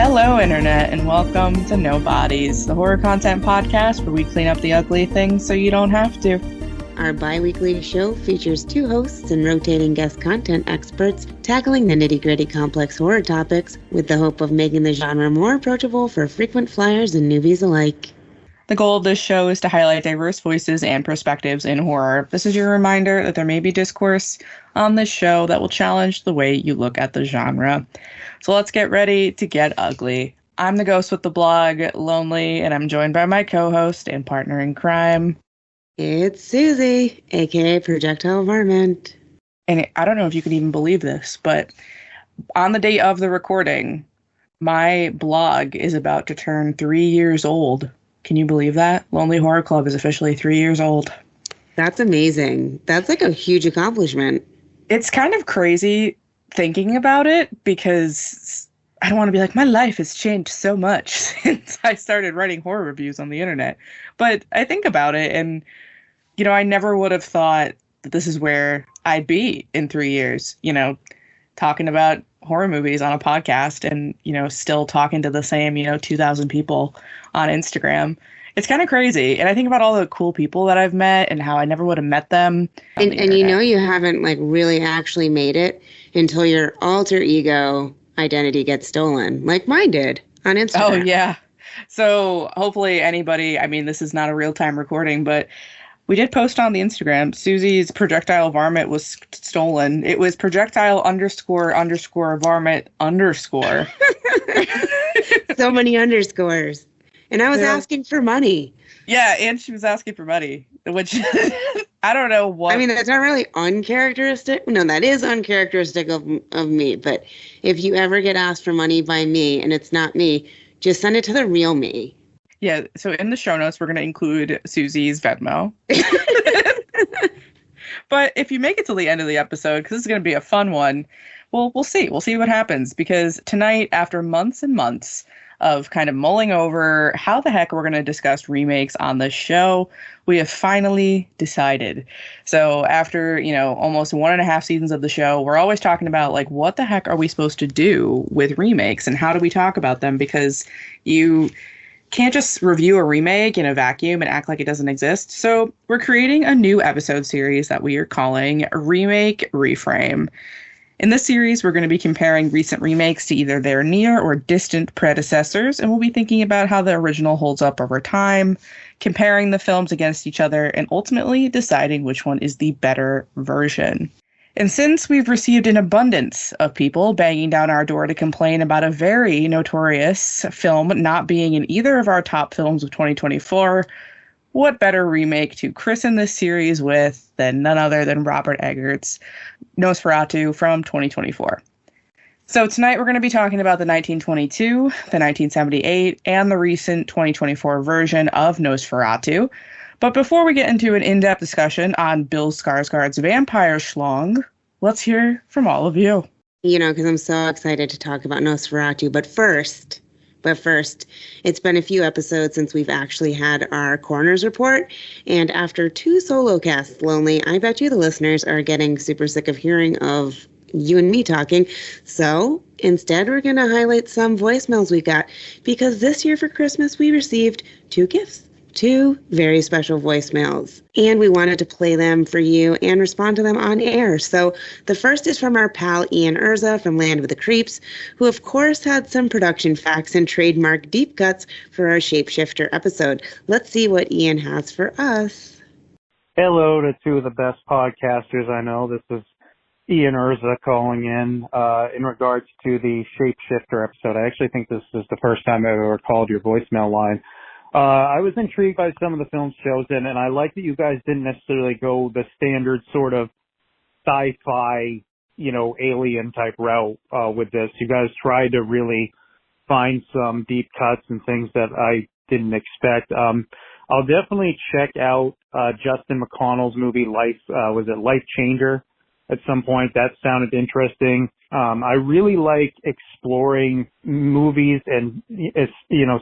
Hello, Internet, and welcome to Nobodies, the horror content podcast where we clean up the ugly things so you don't have to. Our bi-weekly show features two hosts and rotating guest content experts tackling the nitty-gritty complex horror topics with the hope of making the genre more approachable for frequent flyers and newbies alike. The goal of this show is to highlight diverse voices and perspectives in horror. This is your reminder that there may be discourse on this show that will challenge the way you look at the genre. So let's get ready to get ugly. I'm the ghost with the blog, Lonely, and I'm joined by my co-host and partner in crime. It's Suzie, aka Projectile Varmint. And I don't know if you can even believe this, but on the date of the recording, my blog is about to turn 3 years old. Can you believe that? Lonely Horror Club is officially 3 years old. That's amazing. That's like a huge accomplishment. It's kind of crazy thinking about it because I don't want to be like, my life has changed so much since I started writing horror reviews on the internet. But I think about it and, you know, I never would have thought that this is where I'd be in 3 years, you know, talking about horror movies on a podcast and, you know, still talking to the same, 2,000 people on Instagram. It's kind of crazy. And I think about all the cool people that I've met and how I never would have met them. And you know, you haven't like really actually made it until your alter ego identity gets stolen, like mine did on Instagram. Oh, yeah. So hopefully anybody, I mean, this is not a real-time recording, but we did post on the Instagram, Suzie's Projectile Varmint was stolen. It was Projectile ___ Varmint _. So many underscores. And I was asking for money. Yeah, and she was asking for money, which I don't know what. I mean, that's not really uncharacteristic. No, that is uncharacteristic of me. But if you ever get asked for money by me and it's not me, just send it to the real me. Yeah, so in the show notes, we're going to include Suzie's Venmo. But if you make it to the end of the episode, because this is going to be a fun one, well, we'll see. We'll see what happens. Because tonight, after months and months of kind of mulling over how the heck we're going to discuss remakes on this show, we have finally decided. So after, almost 1.5 seasons of the show, we're always talking about, like, what the heck are we supposed to do with remakes and how do we talk about them? Because you can't just review a remake in a vacuum and act like it doesn't exist. So we're creating a new episode series that we are calling Remake Reframe. In this series, we're going to be comparing recent remakes to either their near or distant predecessors, and we'll be thinking about how the original holds up over time, comparing the films against each other, and ultimately deciding which one is the better version. And since we've received an abundance of people banging down our door to complain about a very notorious film not being in either of our top films of 2024, what better remake to christen this series with than none other than Robert Eggers' Nosferatu from 2024. So tonight we're going to be talking about the 1922, the 1978, and the recent 2024 version of Nosferatu. But before we get into an in-depth discussion on Bill Skarsgård's vampire schlong, let's hear from all of you. You know, because I'm so excited to talk about Nosferatu. But first, it's been a few episodes since we've actually had our Coroner's Report. And after 2 solo casts, Lonely, I bet you the listeners are getting super sick of hearing of you and me talking. So instead, we're going to highlight some voicemails we got. Because this year for Christmas, we received 2 gifts. 2 very special voicemails, and we wanted to play them for you and respond to them on air. So the first is from our pal Ian Urza from Land of the Creeps, who of course had some production facts and trademark deep cuts for our Shapeshifter episode. Let's see what Ian has for us. Hello to 2 of the best podcasters I know. This is Ian Urza calling in regards to the Shapeshifter episode. I actually think this is the first time I've ever called your voicemail line. I was intrigued by some of the films chosen, and I like that you guys didn't necessarily go the standard sort of sci-fi, alien type route with this. You guys tried to really find some deep cuts and things that I didn't expect. I'll definitely check out Justin McConnell's movie Life Changer at some point. That sounded interesting. I really like exploring movies and,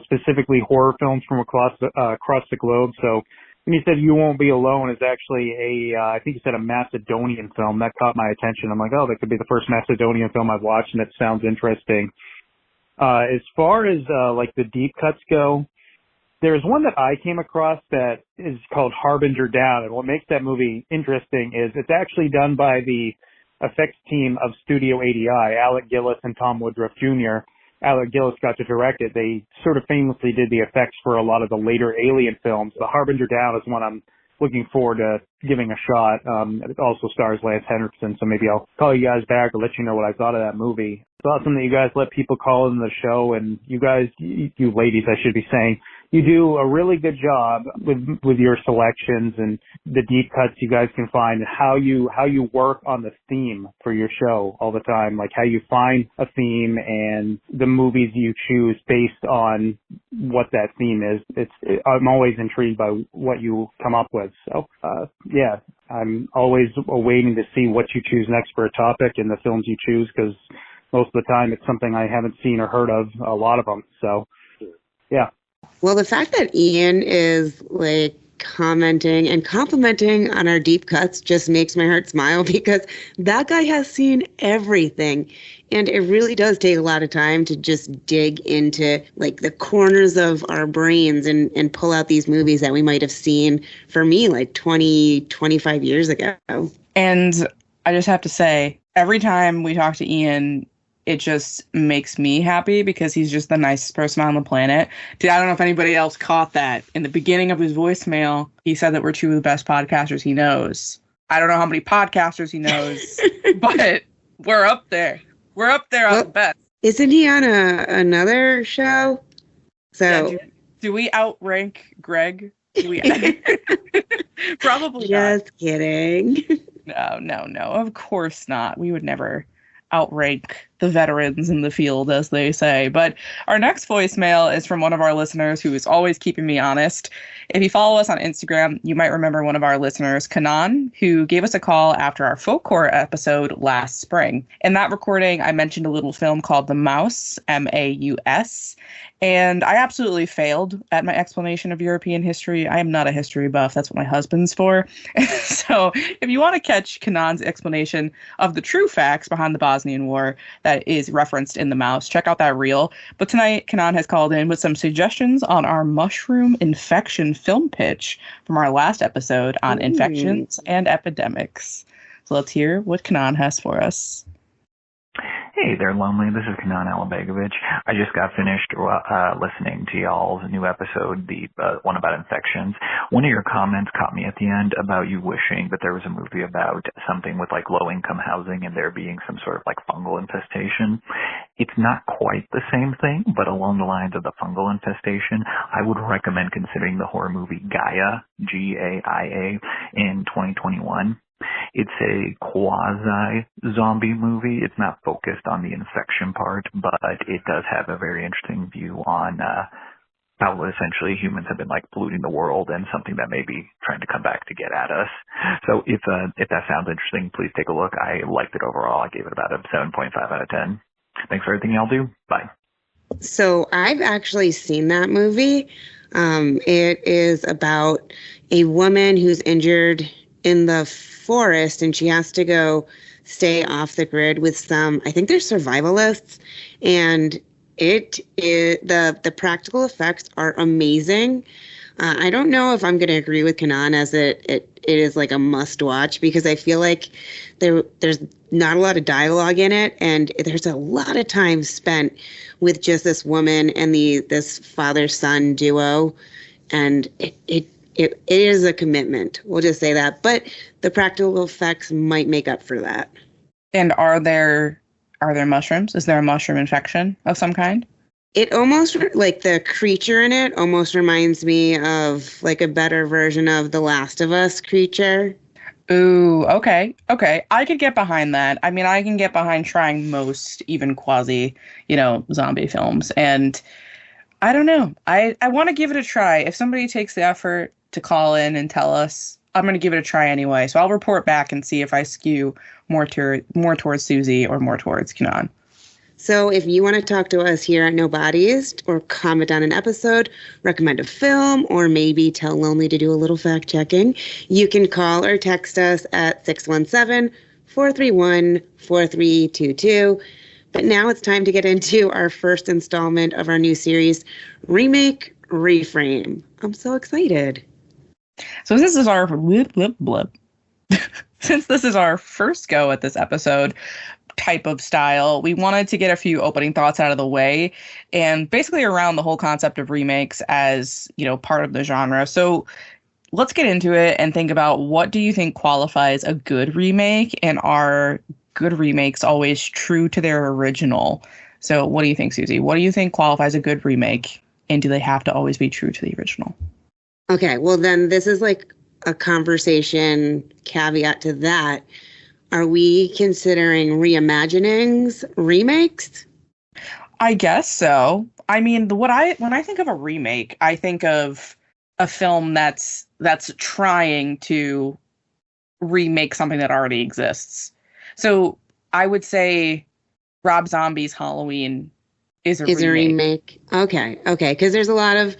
specifically horror films from across the globe. So when you said You Won't Be Alone is actually I think you said a Macedonian film. That caught my attention. I'm like, oh, that could be the first Macedonian film I've watched, and it sounds interesting. As far as like the deep cuts go, there's one that I came across that is called Harbinger Down, and what makes that movie interesting is it's actually done by the effects team of Studio ADI, Alec Gillis and Tom Woodruff Jr. Alec Gillis got to direct it. They sort of famously did the effects for a lot of the later Alien films. The Harbinger Down is one I'm looking forward to giving a shot. It also stars Lance Henriksen, so maybe I'll call you guys back or let you know what I thought of that movie. It's awesome that you guys let people call in the show, and you guys, you ladies, I should be saying, you do a really good job with your selections and the deep cuts you guys can find, and how you work on the theme for your show all the time, like how you find a theme and the movies you choose based on what that theme is. I'm always intrigued by what you come up with. So, yeah, I'm always waiting to see what you choose next for a topic and the films you choose, because most of the time it's something I haven't seen or heard of, a lot of them. So, yeah. Well, the fact that Ian is like commenting and complimenting on our deep cuts just makes my heart smile, because that guy has seen everything. And it really does take a lot of time to just dig into like the corners of our brains and pull out these movies that we might have seen, for me, like 25 years ago. And I just have to say, every time we talk to Ian, it just makes me happy, because he's just the nicest person on the planet. Dude, I don't know if anybody else caught that. In the beginning of his voicemail, he said that we're two of the best podcasters he knows. I don't know how many podcasters he knows, but we're up there. We're up there on the best. Isn't he on another show? So yeah, do we outrank Greg? Probably just not. Kidding. No. Of course not. We would never outrank the veterans in the field, as they say. But our next voicemail is from one of our listeners who is always keeping me honest. If you follow us on Instagram, you might remember one of our listeners, Kanan, who gave us a call after our folklore episode last spring. In that recording, I mentioned a little film called The Mouse, Maus, and I absolutely failed at my explanation of European history. I am not a history buff. That's what my husband's for. So if you want to catch Kanan's explanation of the true facts behind the Bosnian War that is referenced in The Mouse, check out that reel. But tonight, Kanan has called in with some suggestions on our mushroom infection film pitch from our last episode on infections and epidemics. So let's hear what Kanan has for us. Hey there, Lonely. This is Kanan Alabegovich. I just got finished listening to y'all's new episode, the one about infections. One of your comments caught me at the end about you wishing that there was a movie about something with like low-income housing and there being some sort of like fungal infestation. It's not quite the same thing, but along the lines of the fungal infestation, I would recommend considering the horror movie Gaia, Gaia, in 2021. It's a quasi-zombie movie. It's not focused on the infection part, but it does have a very interesting view on how essentially humans have been like polluting the world and something that may be trying to come back to get at us. So if that sounds interesting, please take a look. I liked it overall. I gave it about a 7.5 out of 10. Thanks for everything y'all do. Bye. So I've actually seen that movie. It is about a woman who's injured in the forest, and she has to go stay off the grid with some, I think they're survivalists, and the practical effects are amazing. I don't know if I'm going to agree with Kanan as it is like a must watch, because I feel like there's not a lot of dialogue in it, and there's a lot of time spent with just this woman and this father-son duo, and it is a commitment. We'll just say that. But the practical effects might make up for that. And are there mushrooms? Is there a mushroom infection of some kind? It almost, like the creature in it almost reminds me of like a better version of the Last of Us creature. Ooh, okay. I could get behind that. I mean, I can get behind trying most even quasi, zombie films. And I don't know. I want to give it a try. If somebody takes the effort to call in and tell us, I'm going to give it a try anyway. So I'll report back and see if I skew more towards Suzie or more towards Kanan. So if you want to talk to us here at No Bodies or comment on an episode, recommend a film, or maybe tell Lonely to do a little fact checking, you can call or text us at 617-431-4322. But now it's time to get into our first installment of our new series, Remake Reframe. I'm so excited. So this is our since this is our first go at this episode type of style, we wanted to get a few opening thoughts out of the way and basically around the whole concept of remakes as, part of the genre. So let's get into it and think about, what do you think qualifies a good remake, and are good remakes always true to their original? So what do you think, Suzie? What do you think qualifies a good remake, and do they have to always be true to the original? Okay, well then this is like a conversation caveat to that. Are we considering reimaginings remakes? I guess so. I mean, when I think of a remake, I think of a film that's trying to remake something that already exists. So I would say Rob Zombie's Halloween is a remake. Okay, because there's a lot of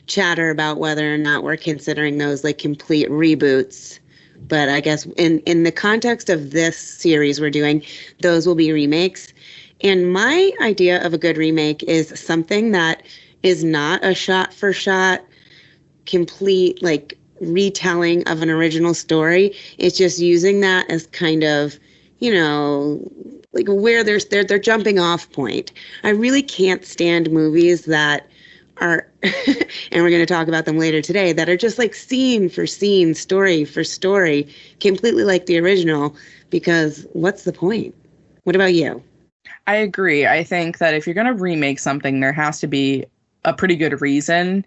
chatter about whether or not we're considering those like complete reboots. But I guess in the context of this series we're doing, those will be remakes. And my idea of a good remake is something that is not a shot-for-shot, complete like retelling of an original story. It's just using that as kind of, like where there's their jumping off point. I really can't stand movies that are, and we're going to talk about them later today, that are just like scene for scene, story for story, completely like the original, because what's the point? What about you? I agree. I think that if you're going to remake something, there has to be a pretty good reason,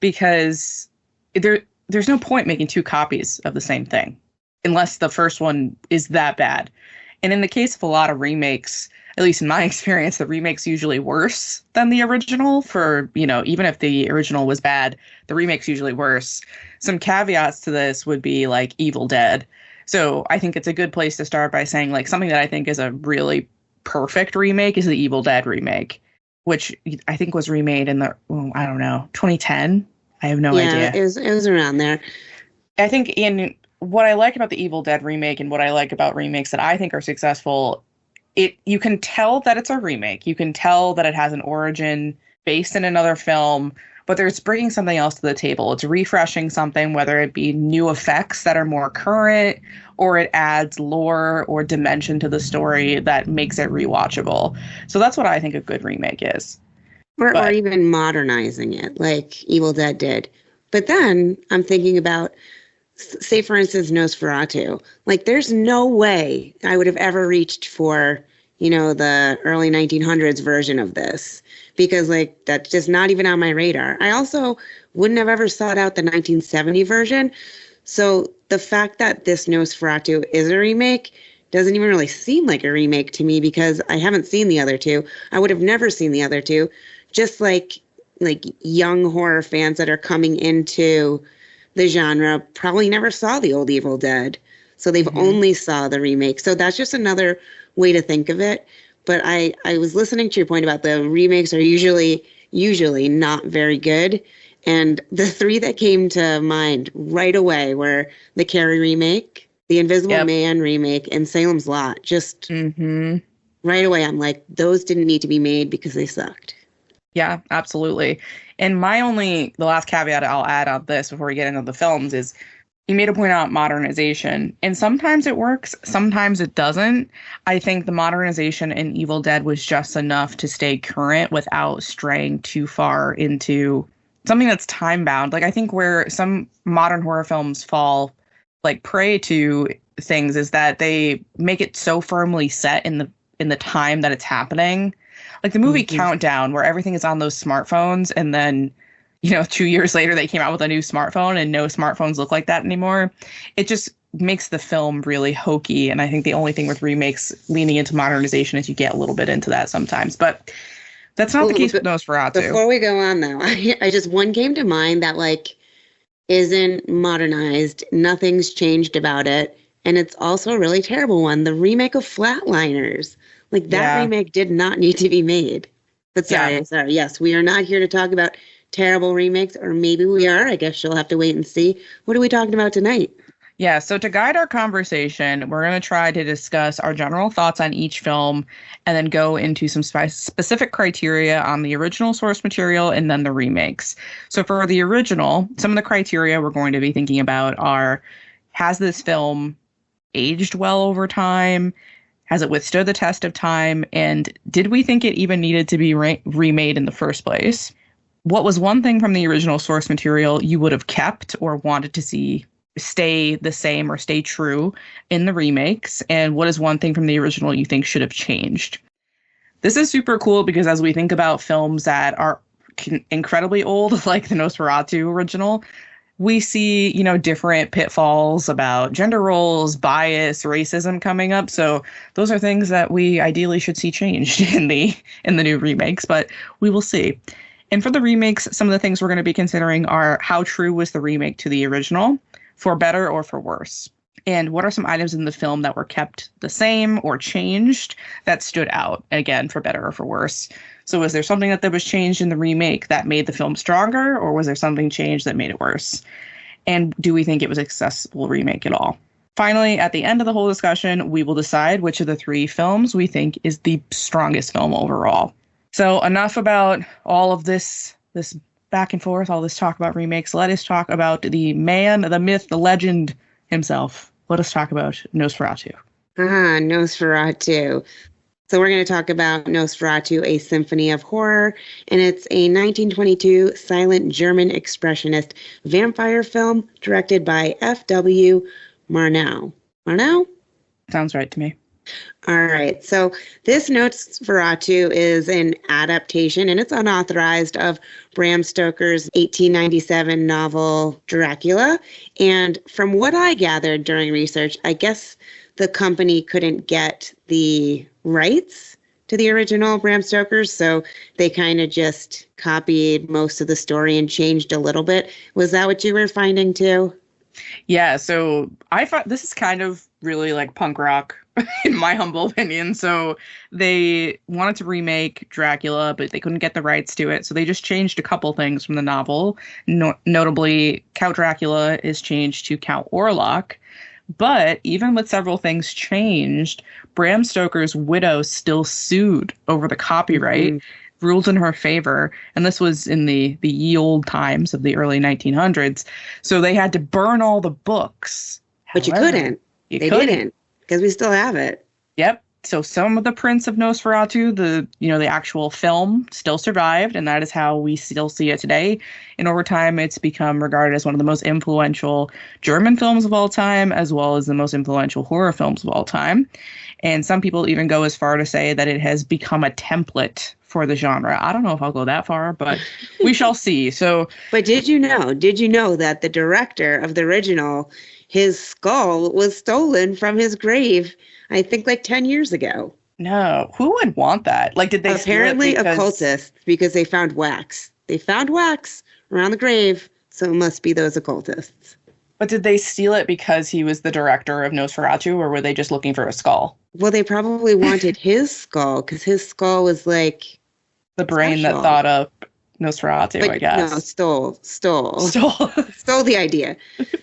because there's no point making two copies of the same thing unless the first one is that bad. And in the case of a lot of remakes, at least in my experience, the remake's usually worse than the original. For, even if the original was bad, the remake's usually worse. Some caveats to this would be like Evil Dead. So I think it's a good place to start by saying, like, something that I think is a really perfect remake is the Evil Dead remake, which I think was remade in 2010. I have no idea. Yeah, it was around there. I think in what I like about the Evil Dead remake and what I like about remakes that I think are successful, you can tell that it's a remake. You can tell that it has an origin based in another film, but it's bringing something else to the table. It's refreshing something, whether it be new effects that are more current, or it adds lore or dimension to the story that makes it rewatchable. So that's what I think a good remake is. Or even modernizing it, like Evil Dead did. But then I'm thinking about, say, for instance, Nosferatu. Like, there's no way I would have ever reached for, the early 1900s version of this, because, like, that's just not even on my radar. I also wouldn't have ever sought out the 1970 version. So the fact that this Nosferatu is a remake doesn't even really seem like a remake to me, because I haven't seen the other two. I would have never seen the other two. Just like young horror fans that are coming into the genre probably never saw the old Evil Dead, so they've only saw the remake. So that's just another way to think of it. But I was listening to your point about the remakes are usually not very good, and the three that came to mind right away were the Carrie remake, the Invisible Man remake, and Salem's Lot. Just right away, I'm like, those didn't need to be made because they sucked. Yeah, absolutely. And the last caveat I'll add on this before we get into the films is, you made a point out modernization, and sometimes it works, sometimes it doesn't. I think the modernization in Evil Dead was just enough to stay current without straying too far into something that's time bound. Like, I think where some modern horror films fall like prey to things is that they make it so firmly set in the time that it's happening. Like the movie Countdown, where everything is on those smartphones, and then, 2 years later they came out with a new smartphone, and no smartphones look like that anymore. It just makes the film really hokey. And I think the only thing with remakes leaning into modernization is you get a little bit into that sometimes. But that's not the case with Nosferatu. Before we go on, though, I just, one came to mind that, like, isn't modernized. Nothing's changed about it. And it's also a really terrible one. The remake of Flatliners. Like, that remake did not need to be made. But sorry. Yes, we are not here to talk about terrible remakes, or maybe we are. I guess you'll have to wait and see. What are we talking about tonight? Yeah, so to guide our conversation, we're going to try to discuss our general thoughts on each film and then go into some specific criteria on the original source material and then the remakes. So for the original, some of the criteria we're going to be thinking about are, has this film aged well over time? Has it withstood the test of time? And did we think it even needed to be remade in the first place? What was one thing from the original source material you would have kept or wanted to see stay the same or stay true in the remakes? And what is one thing from the original you think should have changed? This is super cool because as we think about films that are incredibly old, like the Nosferatu original, we see, different pitfalls about gender roles, bias, racism coming up. So those are things that we ideally should see changed in the new remakes, but we will see. And for the remakes, some of the things we're going to be considering are how true was the remake to the original, for better or for worse? And what are some items in the film that were kept the same or changed that stood out, again, for better or for worse? So was there something that was changed in the remake that made the film stronger, or was there something changed that made it worse? And do we think it was a successful remake at all? Finally, at the end of the whole discussion, we will decide which of the three films we think is the strongest film overall. So enough about all of this back and forth, all this talk about remakes. Let us talk about the man, the myth, the legend himself. Let us talk about Nosferatu. Nosferatu. So we're going to talk about Nosferatu, A Symphony of Horror, and it's a 1922 silent German expressionist vampire film directed by F.W. Murnau. Murnau? Sounds right to me. All right. So this Nosferatu is an adaptation, and it's unauthorized, of Bram Stoker's 1897 novel Dracula. And from what I gathered during research, I guess the company couldn't get the rights to the original Bram Stoker's, so they kind of just copied most of the story and changed a little bit. Was that what you were finding too? Yeah, so I thought this is kind of really like punk rock in my humble opinion. So they wanted to remake Dracula, but they couldn't get the rights to it. So they just changed a couple things from the novel. Notably, Count Dracula is changed to Count Orlok. But even with several things changed, Bram Stoker's widow still sued over the copyright, ruled in her favor. And this was in the ye old times of the early 1900s. So they had to burn all the books. But However, you couldn't. They didn't, because we still have it. Yep. So some of the prints of Nosferatu, the actual film, still survived, and that is how we still see it today. And over time, it's become regarded as one of the most influential German films of all time, as well as the most influential horror films of all time. And some people even go as far to say that it has become a template for the genre. I don't know if I'll go that far, but we shall see. So, but did you know that the director of the original, his skull was stolen from his grave, I think like 10 years ago? No. Who would want that? Like, did they apparently steal it because... occultists, because they found wax. They found wax around the grave, so it must be those occultists. But did they steal it because he was the director of Nosferatu, or were they just looking for a skull? Well, they probably wanted his skull, because his skull was like the brain special. That thought up Nosferatu, but, I guess. No, stole the idea.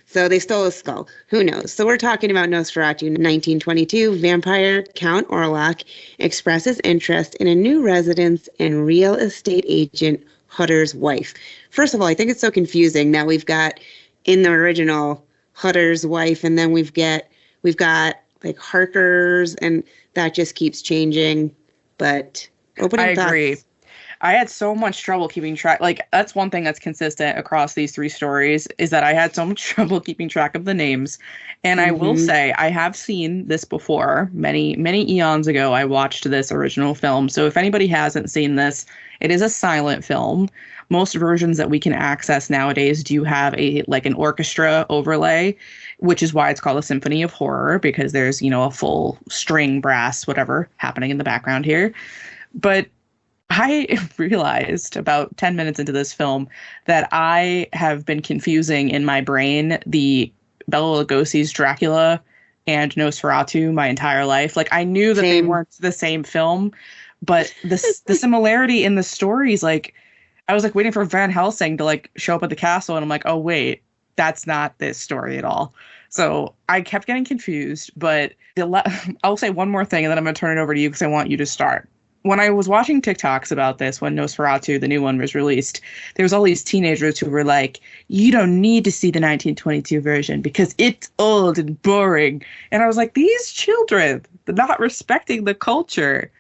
So they stole his skull. Who knows? So we're talking about Nosferatu. 1922, vampire Count Orlok expresses interest in a new residence and real estate agent Hutter's wife. First of all, I think it's so confusing that we've got in the original Hutter's wife, and then we've got like Harker's, and that just keeps changing. But opening thoughts. I agree. I had so much trouble keeping track. Like, that's one thing that's consistent across these three stories, is that I had so much trouble keeping track of the names. And I will say, I have seen this before. Many, many eons ago, I watched this original film. So if anybody hasn't seen this, it is a silent film. Most versions that we can access nowadays do have an orchestra overlay, which is why it's called a symphony of horror, because there's, a full string, brass, whatever happening in the background here. But I realized about 10 minutes into this film that I have been confusing in my brain the Bela Lugosi's Dracula and Nosferatu my entire life. Like, I knew that they weren't the same film, but the similarity in the stories, like, I was like waiting for Van Helsing to like show up at the castle, and I'm like, oh wait, that's not this story at all. So I kept getting confused, but I'll say one more thing and then I'm going to turn it over to you because I want you to start. When I was watching TikToks about this, when Nosferatu, the new one, was released, there was all these teenagers who were like, you don't need to see the 1922 version because it's old and boring. And I was like, these children, they're not respecting the culture.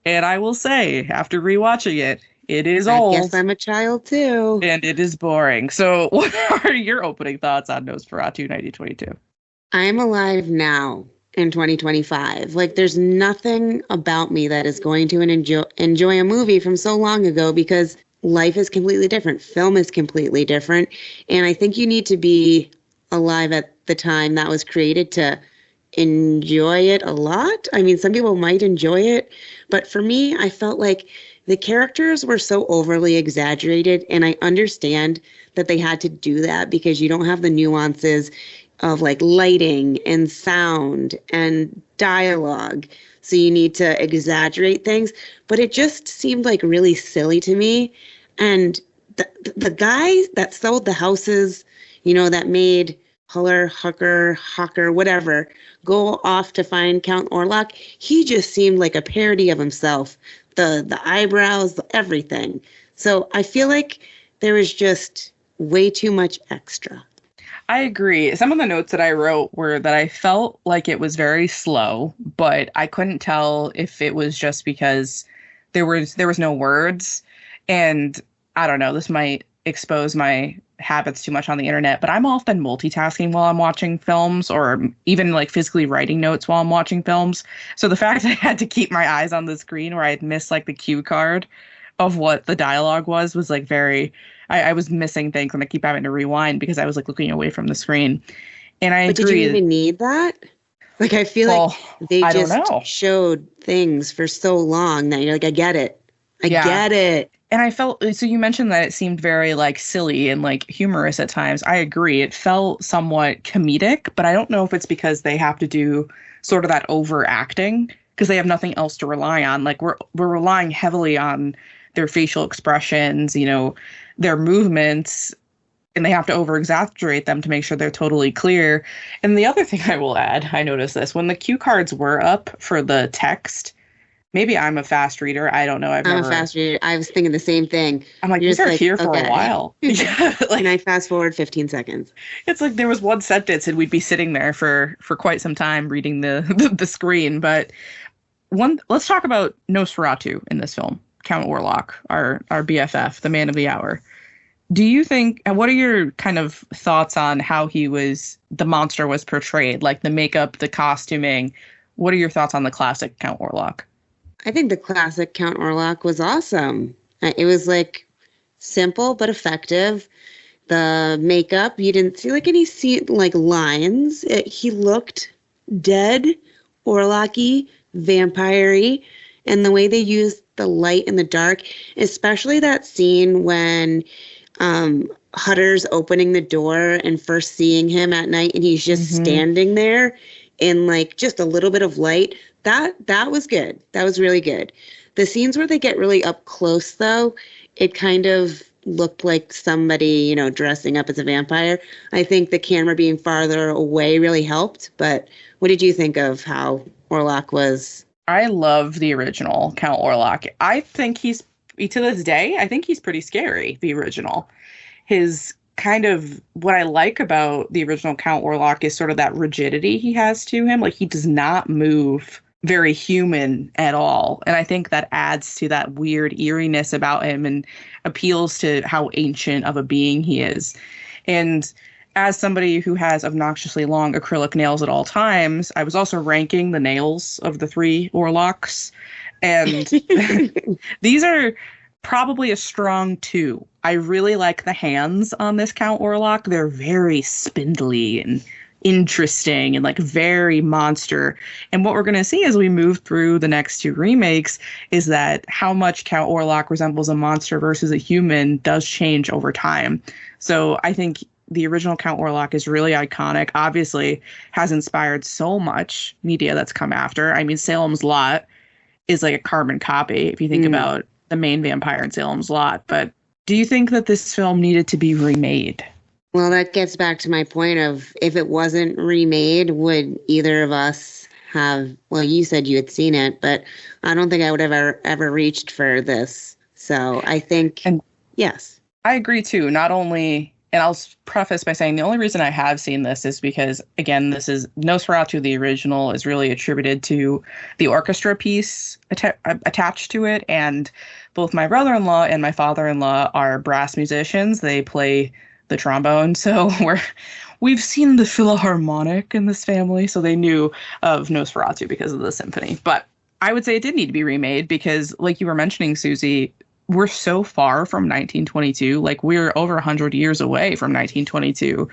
And I will say, after rewatching it, it is old. I guess I'm a child too. And it is boring. So what are your opening thoughts on Nosferatu 1922? I'm alive now in 2025. Like, there's nothing about me that is going to enjoy a movie from so long ago because life is completely different. Film is completely different. And I think you need to be alive at the time that was created to enjoy it a lot. I mean, some people might enjoy it, but for me, I felt like the characters were so overly exaggerated, and I understand that they had to do that because you don't have the nuances of like lighting and sound and dialogue. So you need to exaggerate things, but it just seemed like really silly to me. And the guy that sold the houses, that made Hawker, whatever, go off to find Count Orlok, he just seemed like a parody of himself. The eyebrows, everything. So I feel like there was just way too much extra. I agree. Some of the notes that I wrote were that I felt like it was very slow, but I couldn't tell if it was just because there was no words. And I don't know, this might expose my habits too much on the internet, but I'm often multitasking while I'm watching films or even like physically writing notes while I'm watching films. So the fact that I had to keep my eyes on the screen where I'd miss like the cue card of what the dialogue was like very, I was missing things and I keep having to rewind because I was like looking away from the screen. And I agree. But did you even need that? Like, I feel like they just showed things for so long that you're like, I get it. I get it. And I felt, so you mentioned that it seemed very like silly and like humorous at times. I agree. It felt somewhat comedic, but I don't know if it's because they have to do sort of that overacting because they have nothing else to rely on. Like we're relying heavily on their facial expressions, their movements, and they have to over exaggerate them to make sure they're totally clear. And the other thing I will add, I noticed this when the cue cards were up for the text. Maybe I'm a fast reader. I don't know. I'm a fast reader. I was thinking the same thing. I'm like, these are here for a while. And I fast forward 15 seconds. It's like there was one sentence and we'd be sitting there for quite some time reading the screen. But let's talk about Nosferatu in this film. Count Orlok, our BFF, the man of the hour. Do you think, what are your kind of thoughts on how the monster was portrayed? Like the makeup, the costuming. What are your thoughts on the classic Count Orlok? I think the classic Count Orlok was awesome. It was like simple but effective. The makeup, you didn't see like any lines. He looked dead, Orlok-y, vampire-y, and the way they used the light and the dark, especially that scene when Hutter's opening the door and first seeing him at night and he's just standing there in like just a little bit of light. That was good. That was really good. The scenes where they get really up close, though, it kind of looked like somebody, dressing up as a vampire. I think the camera being farther away really helped. But what did you think of how Orlok was? I love the original Count Orlok. I think to this day, I think he's pretty scary, the original. His kind of, what I like about the original Count Orlok is sort of that rigidity he has to him. Like, he does not move very human at all. And I think that adds to that weird eeriness about him and appeals to how ancient of a being he is. And as somebody who has obnoxiously long acrylic nails at all times, I was also ranking the nails of the three Orloks. And these are probably a strong 2. I really like the hands on this Count Orlok. They're very spindly and interesting and like very monster. And what we're going to see as we move through the next 2 remakes is that how much Count Orlok resembles a monster versus a human does change over time. So I think the original Count Orlok is really iconic, obviously has inspired so much media that's come after. I mean, Salem's Lot is like a carbon copy if you think about the main vampire in Salem's Lot. But do you think that this film needed to be remade? Well, that gets back to my point of if it wasn't remade, would either of us have, well, you said you had seen it, but I don't think I would have ever reached for this. So I think, And yes. I agree too. Not only, and I'll preface by saying the only reason I have seen this is because, again, this is Nosferatu, the original, is really attributed to the orchestra piece attached to it. And both my brother-in-law and my father-in-law are brass musicians. They play the trombone. So we've seen the Philharmonic in this family. So they knew of Nosferatu because of the symphony. But I would say it did need to be remade because, like you were mentioning, Suzie, we're so far from 1922. Like, we're over 100 years away from 1922.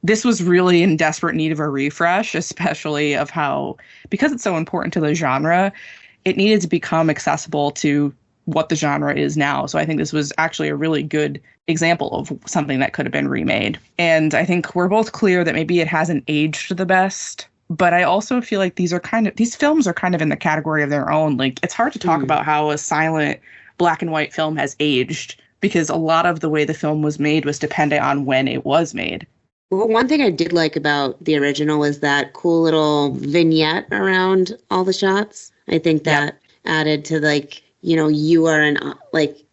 This was really in desperate need of a refresh, especially of how, because it's so important to the genre, it needed to become accessible to what the genre is now. So I think this was actually a really good example of something that could have been remade. And I think we're both clear that maybe it hasn't aged the best. But I also feel like these films are kind of in the category of their own. Like, it's hard to talk about how a silent black and white film has aged because a lot of the way the film was made was dependent on when it was made. Well, one thing I did like about the original was that cool little vignette around all the shots. I think that added to, like, you know, you are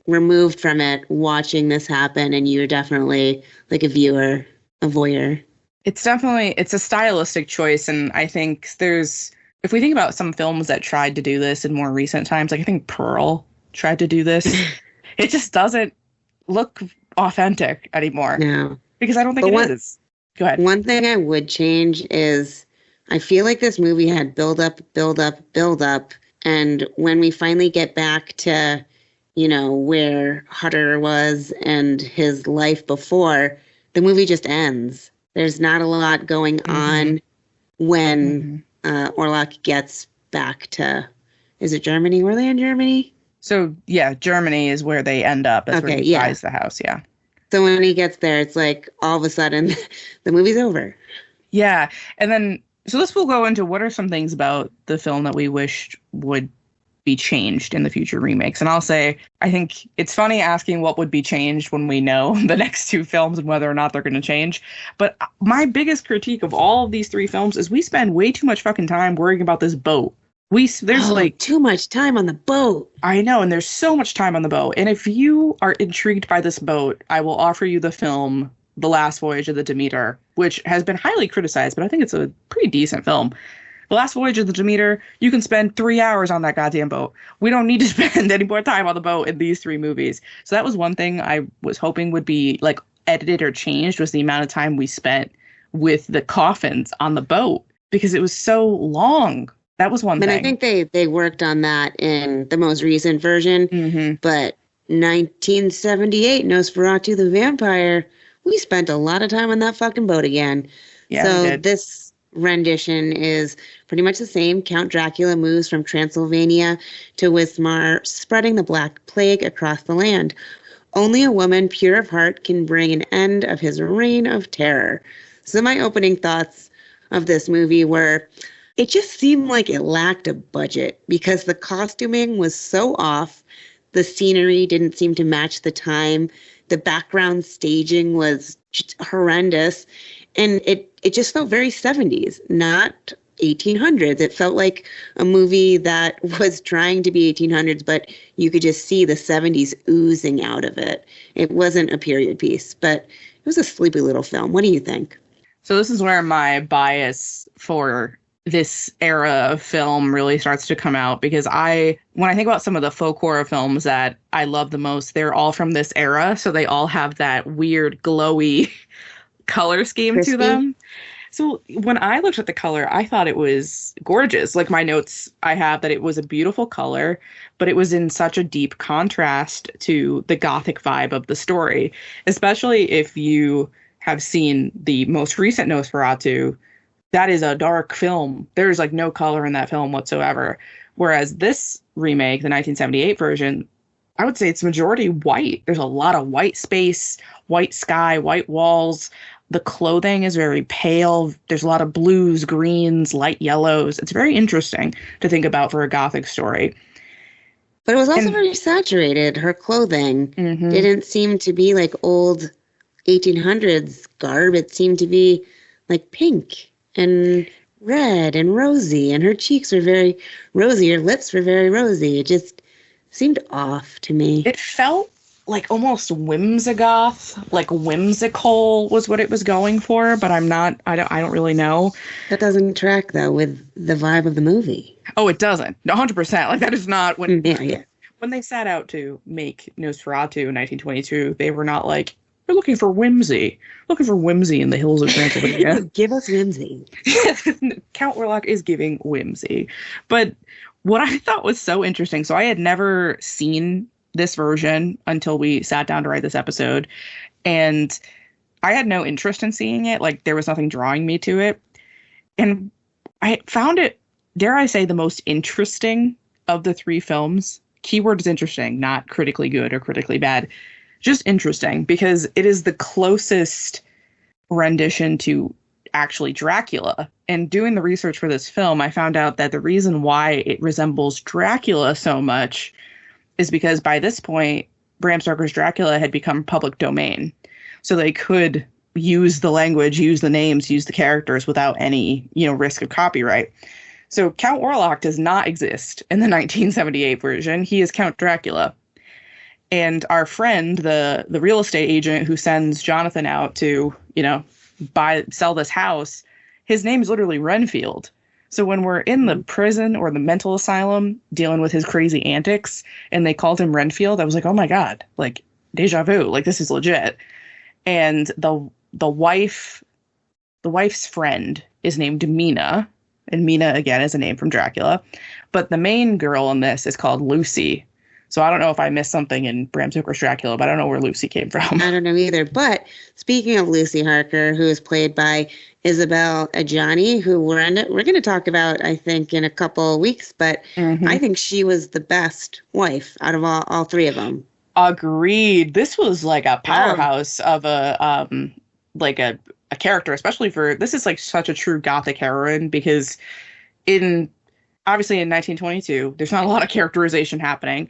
removed from it watching this happen, and you're definitely like a viewer, a voyeur. It's a stylistic choice, and I think if we think about some films that tried to do this in more recent times, like I think Pearl tried to do this, it just doesn't look authentic anymore. No. Because I don't think it is. Go ahead. One thing I would change is I feel like this movie had build up, and when we finally get back to, you know, where Hutter was and his life before, the movie just ends. There's not a lot going on when Orlok gets back to, is it Germany? Were they in Germany? So, yeah, Germany is where they end up. That's where he buys the house, yeah. So when he gets there, it's like all of a sudden the movie's over. Yeah, and then, so this will go into what are some things about the film that we wished would be changed in the future remakes. And I'll say, I think it's funny asking what would be changed when we know the next two films and whether or not they're going to change. But my biggest critique of all of these three films is we spend way too much fucking time worrying about this boat. There's like too much time on the boat. I know, and there's so much time on the boat. And if you are intrigued by this boat, I will offer you the film The Last Voyage of the Demeter, which has been highly criticized, but I think it's a pretty decent film. The Last Voyage of the Demeter, you can spend 3 hours on that goddamn boat. We don't need to spend any more time on the boat in these three movies. So that was one thing I was hoping would be like edited or changed, was the amount of time we spent with the coffins on the boat, because it was so long. That was one thing. I think they worked on that in the most recent version. But 1978, Nosferatu the Vampire, we spent a lot of time on that fucking boat again. Yeah, so this rendition is pretty much the same. Count Dracula moves from Transylvania to Wismar, spreading the Black Plague across the land. Only a woman pure of heart can bring an end of his reign of terror. So my opening thoughts of this movie were, it just seemed like it lacked a budget because the costuming was so off. The scenery didn't seem to match the time. The background staging was just horrendous. And it just felt very 70s, not 1800s. It felt like a movie that was trying to be 1800s, but you could just see the 70s oozing out of it. It wasn't a period piece, but it was a sleepy little film. What do you think? So this is where my bias for this era of film really starts to come out, because when I think about some of the folk horror films that I love the most, they're all from this era. So they all have that weird glowy color scheme Crispy. To them. So when I looked at the color, I thought it was gorgeous. Like, my notes, I have that it was a beautiful color, but it was in such a deep contrast to the gothic vibe of the story, especially if you have seen the most recent Nosferatu. That is a dark film. There's like no color in that film whatsoever. Whereas this remake, the 1978 version, I would say it's majority white. There's a lot of white space, white sky, white walls. The clothing is very pale. There's a lot of blues, greens, light yellows. It's very interesting to think about for a gothic story. But it was also very saturated. Her clothing didn't seem to be like old 1800s garb. It seemed to be like pink and red and rosy, and her cheeks were very rosy. Her lips were very rosy. It just seemed off to me. It felt like almost whimsigoth, like whimsical was what it was going for, but I don't really know. That doesn't track though with the vibe of the movie. Oh, it doesn't. 100%. Like that is not when Yeah. When they set out to make Nosferatu in 1922, they were not like, we're looking for whimsy in the hills of Transylvania. Give us whimsy. Count Orlok is giving whimsy. But what I thought was so interesting, so I had never seen this version until we sat down to write this episode, and I had no interest in seeing it. Like, there was nothing drawing me to it. And I found it, dare I say, the most interesting of the three films. Keyword is interesting, not critically good or critically bad. Just interesting, because it is the closest rendition to actually Dracula. And doing the research for this film, I found out that the reason why it resembles Dracula so much is because by this point, Bram Stoker's Dracula had become public domain. So they could use the language, use the names, use the characters without any, risk of copyright. So Count Orlok does not exist in the 1978 version. He is Count Dracula. And our friend, the real estate agent who sends Jonathan out to, sell this house, his name is literally Renfield. So when we're in the prison or the mental asylum dealing with his crazy antics and they called him Renfield, I was like, oh my God, like deja vu, like this is legit. And the wife's friend is named Mina, and Mina again is a name from Dracula. But the main girl in this is called Lucy. So I don't know if I missed something in Bram Stoker's Dracula, but I don't know where Lucy came from. I don't know either. But speaking of Lucy Harker, who is played by Isabelle Adjani, who we're going to talk about, I think, in a couple of weeks. But I think she was the best wife out of all three of them. Agreed. This was like a powerhouse of a character, especially for, this is like such a true Gothic heroine, because obviously in 1922, there's not a lot of characterization happening.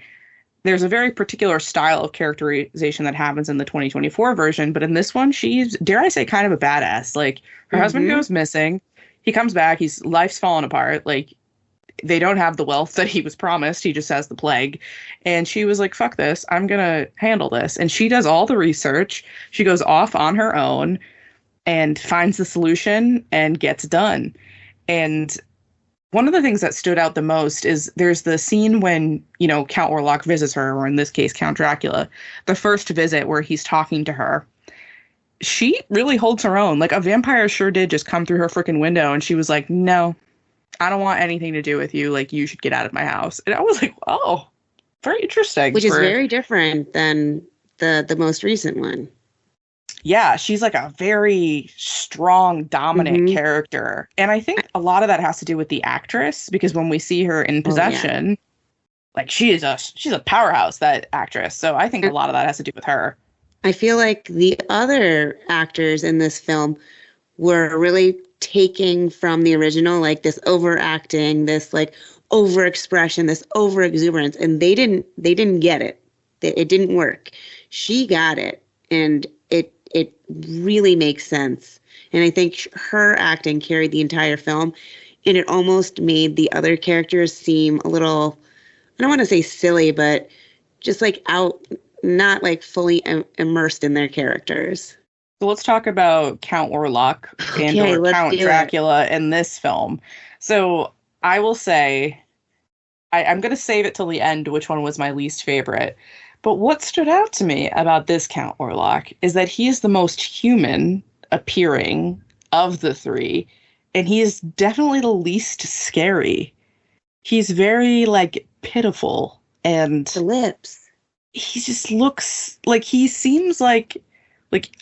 There's a very particular style of characterization that happens in the 2024 version, but in this one, she's, dare I say, kind of a badass. Like, her husband goes missing, he comes back, life's falling apart, like, they don't have the wealth that he was promised, he just has the plague, and she was like, fuck this, I'm gonna handle this, and she does all the research, she goes off on her own, and finds the solution, and gets done. And one of the things that stood out the most is there's the scene when, Count Orlok visits her, or in this case, Count Dracula, the first visit where he's talking to her. She really holds her own. Like, a vampire sure did just come through her freaking window, and she was like, no, I don't want anything to do with you. Like, you should get out of my house. And I was like, oh, very interesting. Which is very different than the most recent one. Yeah, she's like a very strong, dominant character. And I think a lot of that has to do with the actress, because when we see her in Possession, like she's a powerhouse, that actress. So I think a lot of that has to do with her. I feel like the other actors in this film were really taking from the original, like this overacting, this like overexpression, this overexuberance, and they didn't get it. It didn't work. She got it, and it really makes sense. And I think her acting carried the entire film, and it almost made the other characters seem a little, I don't want to say silly, but just like not like fully immersed in their characters. So let's talk about Count Orlok and or Count Dracula in this film. So I will say, I'm going to save it till the end, which one was my least favorite. But what stood out to me about this Count Orlok is that he is the most human appearing of the three, and he is definitely the least scary. He's very, like, pitiful, and the lips. He just looks like, he seems like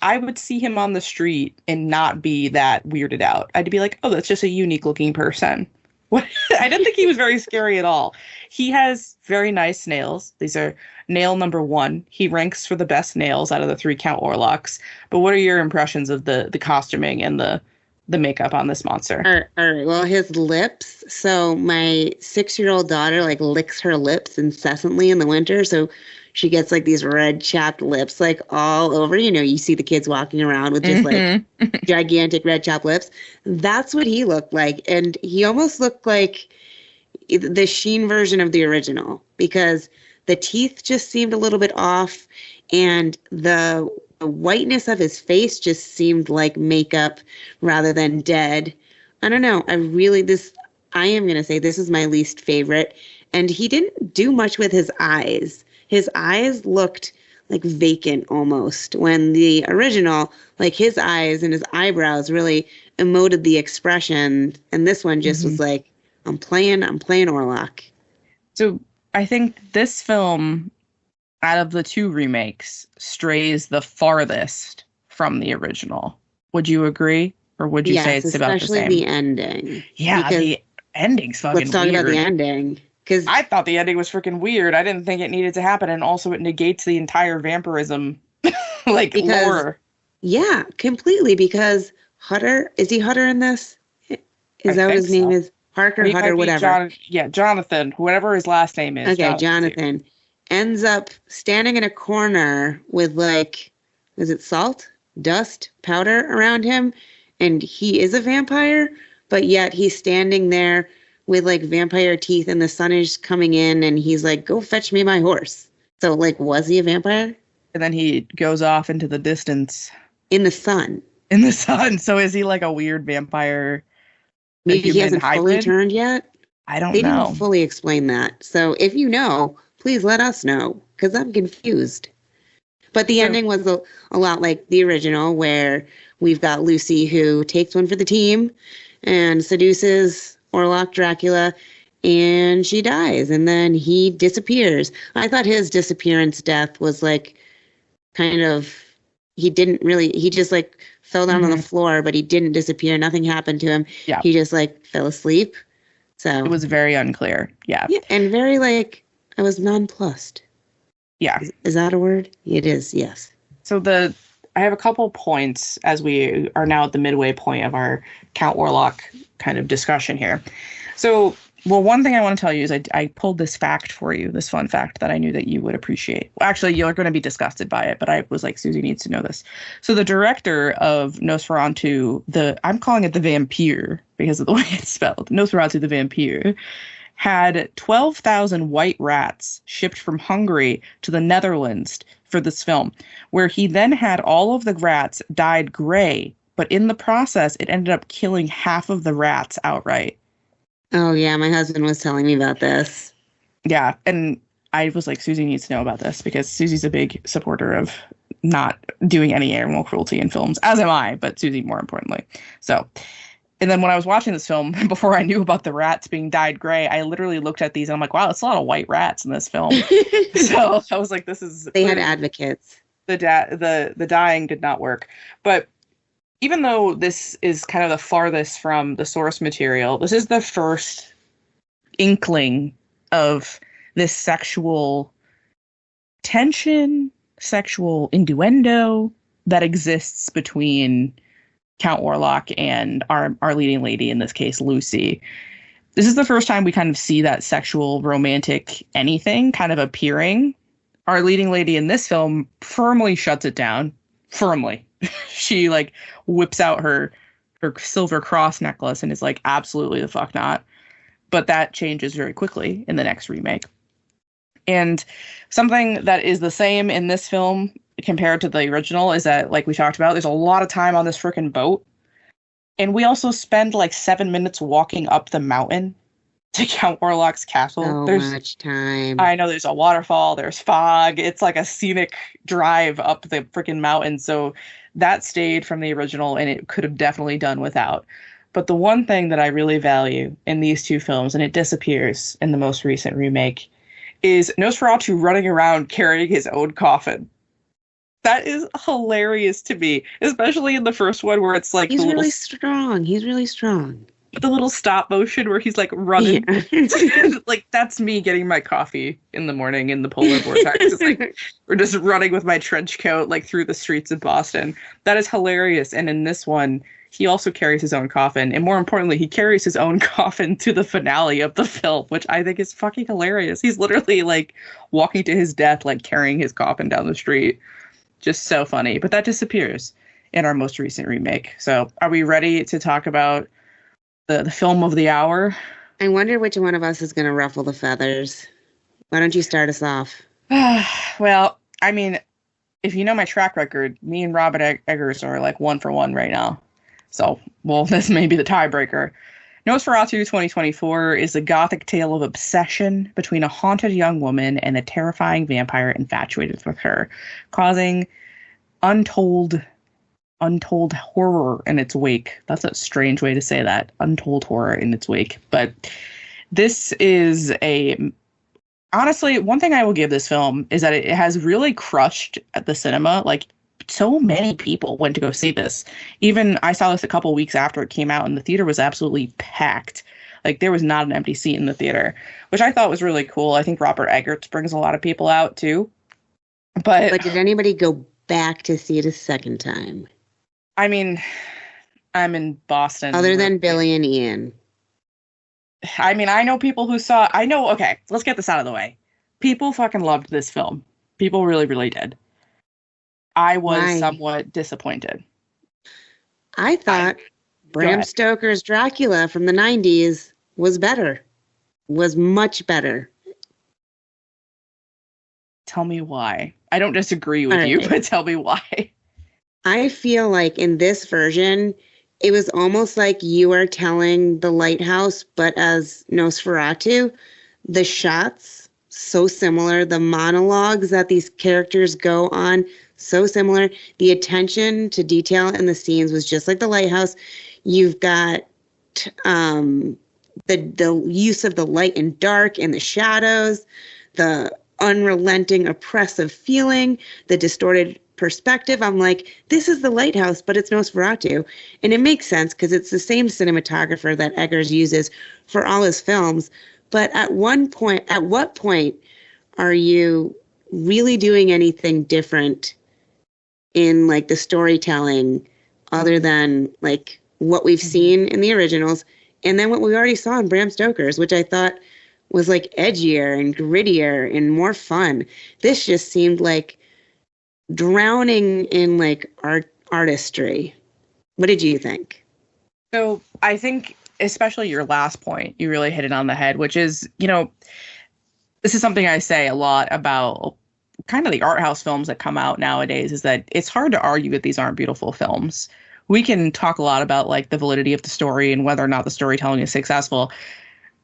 I would see him on the street and not be that weirded out. I'd be like, oh, that's just a unique looking person. I didn't think he was very scary at all. He has very nice nails. These are nail number 1. He ranks for the best nails out of the 3 Count Orloks. But what are your impressions of the costuming and the the makeup on this monster. All right. Well, his lips. So my 6-year-old daughter like licks her lips incessantly in the winter. So she gets like these red chapped lips like all over. You know, you see the kids walking around with just like gigantic red chapped lips. That's what he looked like. And he almost looked like the Sheen version of the original because the teeth just seemed a little bit off and the whiteness of his face just seemed like makeup rather than dead. I don't know. I am going to say this is my least favorite. And he didn't do much with his eyes. His eyes looked like vacant almost when the original, like his eyes and his eyebrows really emoted the expression. And this one just was like, I'm playing Orlok. So I think this film, out of the two remakes, strays the farthest from the original. Would you agree? Or would you say it's about the same? Especially the ending. Yeah, the ending's fucking weird. Let's talk about the ending. Because I thought the ending was freaking weird. I didn't think it needed to happen. And also it negates the entire vampirism lore. Yeah, completely. Because Hutter, is he Hutter in this? Is that what his name is? Parker, Hutter, whatever. Jonathan, whatever his last name is. Okay, Jonathan. Ends up standing in a corner with like, is it salt, dust, powder around him? And he is a vampire, but yet he's standing there with like vampire teeth and the sun is coming in and he's like, go fetch me my horse. So like, was he a vampire? And then he goes off into the distance. In the sun. In the sun. So is he like a weird vampire? Maybe he hasn't fully turned yet? I don't know. They didn't fully explain that. So if you know, please let us know, because I'm confused. But the ending was a lot like the original, where we've got Lucy who takes one for the team and seduces Orlok Dracula, and she dies, and then he disappears. I thought his disappearance death was like kind of, he just like fell down on the floor, but he didn't disappear. Nothing happened to him. Yeah. He just like fell asleep. So it was very unclear. Yeah. And very like, I was nonplussed. Yeah. Is that a word? It is, yes. So I have a couple points as we are now at the midway point of our Count Orlok kind of discussion here. So, well, one thing I want to tell you is I pulled this fact for you, this fun fact that I knew that you would appreciate. Well, actually, you're going to be disgusted by it, but I was like, Suzie needs to know this. So the director of Nosferatu, I'm calling it the Vampyre because of the way it's spelled, Nosferatu the Vampyre, had 12,000 white rats shipped from Hungary to the Netherlands for this film, where he then had all of the rats dyed gray, but in the process, it ended up killing half of the rats outright. Oh, yeah, my husband was telling me about this. Yeah, and I was like, Suzie needs to know about this, because Suzie's a big supporter of not doing any animal cruelty in films, as am I, but Suzie more importantly. So, and then when I was watching this film, before I knew about the rats being dyed gray, I literally looked at these and I'm like, wow, that's a lot of white rats in this film. So I was like, this is... They had advocates. The dyeing did not work. But even though this is kind of the farthest from the source material, this is the first inkling of this sexual tension, sexual innuendo that exists between Count Orlok and our leading lady, in this case, Lucy. This is the first time we kind of see that sexual, romantic anything kind of appearing. Our leading lady in this film firmly shuts it down. Firmly. She like whips out her silver cross necklace and is like, absolutely the fuck not. But that changes very quickly in the next remake. And something that is the same in this film compared to the original is that, like we talked about, there's a lot of time on this freaking boat. And we also spend like 7 minutes walking up the mountain to Count Orlok's castle. There's much time. I know, there's a waterfall, there's fog. It's like a scenic drive up the freaking mountain. So that stayed from the original, and it could have definitely done without. But the one thing that I really value in these two films, and it disappears in the most recent remake, is Nosferatu running around carrying his own coffin. That is hilarious to me, especially in the first one where it's like... He's really strong. He's really strong. The little stop motion where he's like running. Yeah. Like, that's me getting my coffee in the morning in the polar vortex. Or just running with my trench coat like through the streets of Boston. That is hilarious. And in this one, he also carries his own coffin. And more importantly, he carries his own coffin to the finale of the film, which I think is fucking hilarious. He's literally like walking to his death, like carrying his coffin down the street. Just so funny. But that disappears in our most recent remake. So are we ready to talk about the film of the hour? I wonder which one of us is going to ruffle the feathers. Why don't you start us off? Well, I mean, if you know my track record, me and Robert Eggers are like 1-for-1 right now. So, well, this may be the tiebreaker. Nosferatu 2024 is a gothic tale of obsession between a haunted young woman and a terrifying vampire infatuated with her, causing untold horror in its wake. That's a strange way to say that. Untold horror in its wake. But this is honestly, one thing I will give this film is that it has really crushed at the cinema. Like, so many people went to go see this. Even I saw this a couple weeks after it came out, and the theater was absolutely packed. Like, there was not an empty seat in the theater, which I thought was really cool. I think Robert Eggers brings a lot of people out, too. But did anybody go back to see it a second time? I mean, I'm in Boston. Other than Billy and Ian. I mean, I know people who saw... Okay, let's get this out of the way. People fucking loved this film. People really, really did. I was somewhat disappointed. I thought Bram Stoker's Dracula from the 90s was better. Was much better. Tell me why. I don't disagree with you, but tell me why. I feel like in this version, it was almost like you are telling The Lighthouse, but as Nosferatu. The shots, so similar. The monologues that these characters go on, so similar. The attention to detail in the scenes was just like The Lighthouse. You've got the use of the light and dark and the shadows, the unrelenting oppressive feeling, the distorted perspective. I'm like, this is The Lighthouse, but it's Nosferatu. And it makes sense because it's the same cinematographer that Eggers uses for all his films. But at what point are you really doing anything different in like the storytelling other than like what we've seen in the originals and then what we already saw in Bram Stoker's, which I thought was like edgier and grittier and more fun. This just seemed like drowning in like artistry. What did you think? So I think especially your last point, you really hit it on the head, which is, this is something I say a lot about kind of the art house films that come out nowadays, is that it's hard to argue that these aren't beautiful films. We can talk a lot about like the validity of the story and whether or not the storytelling is successful.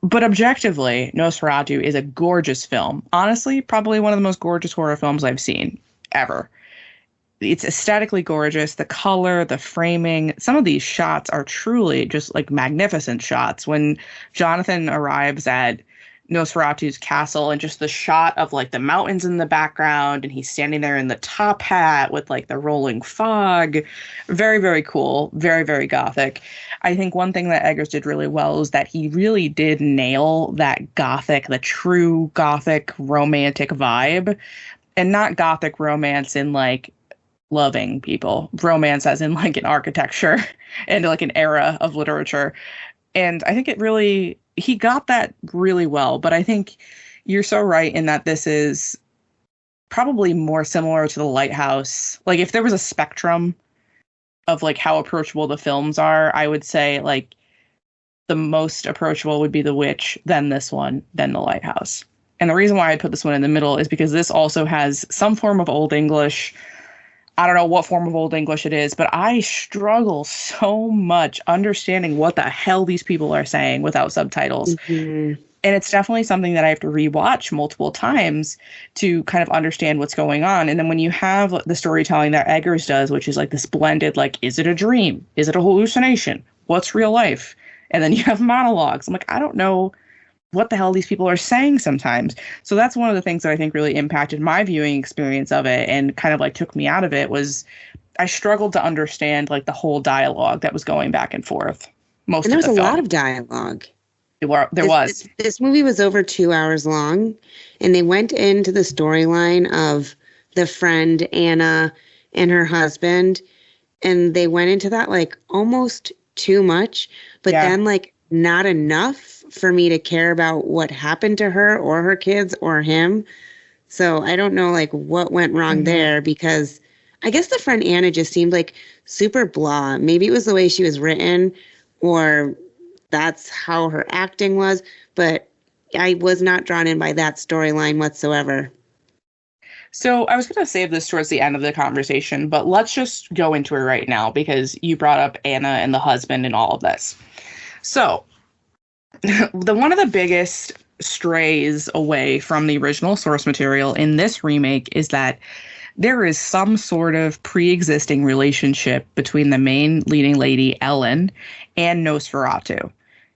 But objectively, Nosferatu is a gorgeous film. Honestly, probably one of the most gorgeous horror films I've seen ever. It's aesthetically gorgeous. The color, the framing, some of these shots are truly just like magnificent shots. When Jonathan arrives at Nosferatu's castle and just the shot of like the mountains in the background and he's standing there in the top hat with like the rolling fog. Very, very cool. Very, very gothic. I think one thing that Eggers did really well is that he really did nail that gothic, the true gothic romantic vibe, and not gothic romance in like loving people, romance as in like an architecture and like an era of literature. And I think he got that really well. But I think you're so right in that this is probably more similar to The Lighthouse. Like if there was a spectrum of like how approachable the films are, I would say like the most approachable would be The Witch, then this one, then The Lighthouse. And the reason why I put this one in the middle is because this also has some form of Old English. I don't know what form of Old English it is, but I struggle so much understanding what the hell these people are saying without subtitles. Mm-hmm. And it's definitely something that I have to rewatch multiple times to kind of understand what's going on. And then when you have the storytelling that Eggers does, which is like this blended, like, is it a dream? Is it a hallucination? What's real life? And then you have monologues. I'm like, I don't know what the hell these people are saying sometimes. So that's one of the things that I think really impacted my viewing experience of it and kind of like took me out of it was I struggled to understand like the whole dialogue that was going back and forth. And there was a lot of dialogue. There was. This movie was over 2 hours long, and they went into the storyline of the friend Anna and her husband, and they went into that like almost too much, but then like not enough for me to care about what happened to her or her kids or him. So I don't know like what went wrong there, because I guess the friend Anna just seemed like super blah. Maybe it was the way she was written, or that's how her acting was, but I was not drawn in by that storyline whatsoever. So I was going to save this towards the end of the conversation, but let's just go into it right now because you brought up Anna and the husband and all of this. So one of the biggest strays away from the original source material in this remake is that there is some sort of pre-existing relationship between the main leading lady, Ellen, and Nosferatu.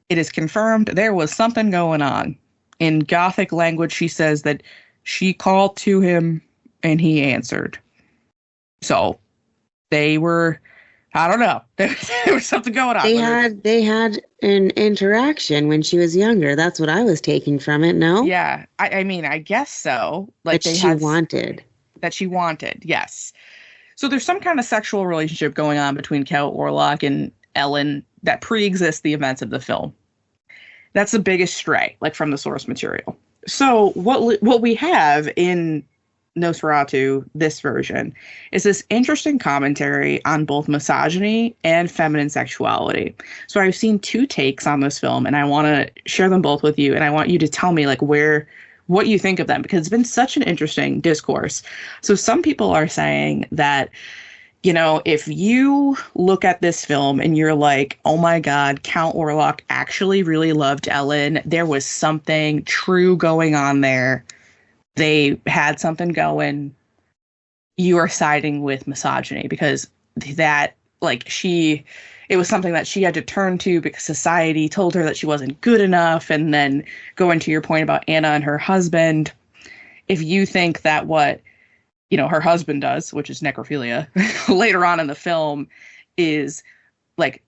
It is confirmed there was something going on. In Gothic language, she says that she called to him and he answered. So they were, I don't know, there was something going on. They had an interaction when she was younger. That's what I was taking from it. No? Yeah, I mean, I guess so. Like that she wanted. That she wanted, yes. So there's some kind of sexual relationship going on between Count Orlok and Ellen that pre-exists the events of the film. That's the biggest stray, like from the source material. So what we have in Nosferatu, this version, is this interesting commentary on both misogyny and feminine sexuality. So I've seen two takes on this film, and I want to share them both with you, and I want you to tell me like what you think of them, because it's been such an interesting discourse. So some people are saying that, you know, if you look at this film and you're like, oh my God, Count Orlok actually really loved Ellen. There was something true going on there. They had something going. You are siding with misogyny because that, like, it was something that she had to turn to because society told her that she wasn't good enough. And then going to your point about Anna and her husband, if you think that what, you know, her husband does, which is necrophilia, later on in the film is like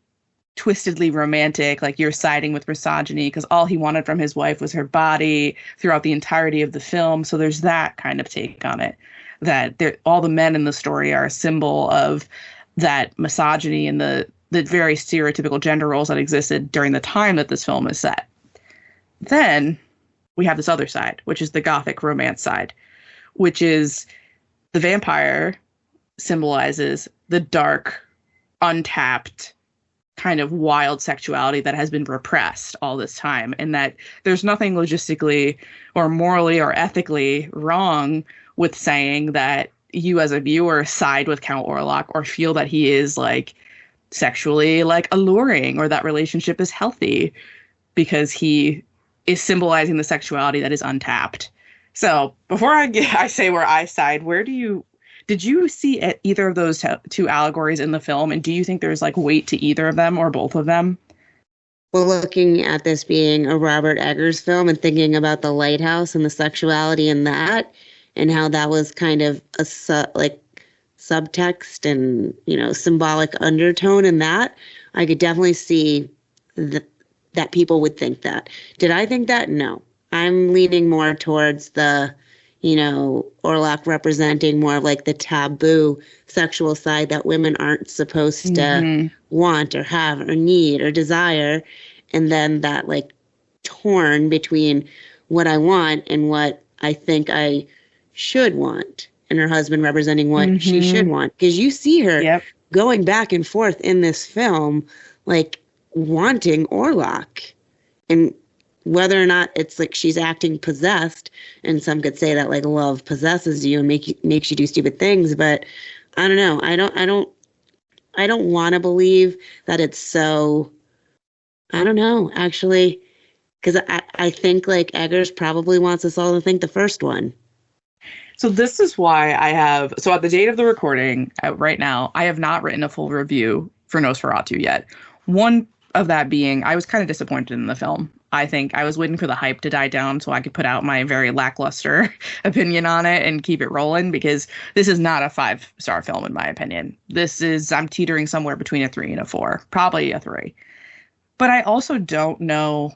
twistedly romantic, like you're siding with misogyny because all he wanted from his wife was her body throughout the entirety of the film. So there's that kind of take on it, that all the men in the story are a symbol of that misogyny and the very stereotypical gender roles that existed during the time that this film is set. Then we have this other side, which is the Gothic romance side, which is the vampire symbolizes the dark, untapped, kind of wild sexuality that has been repressed all this time, and that there's nothing logistically or morally or ethically wrong with saying that you as a viewer side with Count Orlok or feel that he is like sexually like alluring or that relationship is healthy because he is symbolizing the sexuality that is untapped. So before I say where I side, did you see either of those two allegories in the film? And do you think there's like weight to either of them or both of them? Well, looking at this being a Robert Eggers film and thinking about the lighthouse and the sexuality in that and how that was kind of a subtext and, you know, symbolic undertone in that, I could definitely see that people would think that. Did I think that? No. I'm leaning more towards the, you know, Orlok representing more of like the taboo sexual side that women aren't supposed to want or have or need or desire. And then that like torn between what I want and what I think I should want. And her husband representing what she should want. Because you see her going back and forth in this film, like wanting Orlok. And whether or not it's like she's acting possessed, and some could say that like love possesses you and makes you do stupid things, but I don't know. I don't want to believe that it's so. I don't know, actually, because I think like Eggers probably wants us all to think the first one. So this is why so at the date of the recording, right now, I have not written a full review for Nosferatu yet. One of that being, I was kind of disappointed in the film. I think I was waiting for the hype to die down so I could put out my very lackluster opinion on it and keep it rolling, because this is not a 5-star film in my opinion. I'm teetering somewhere between a 3 and a 4, probably a 3. But I also don't know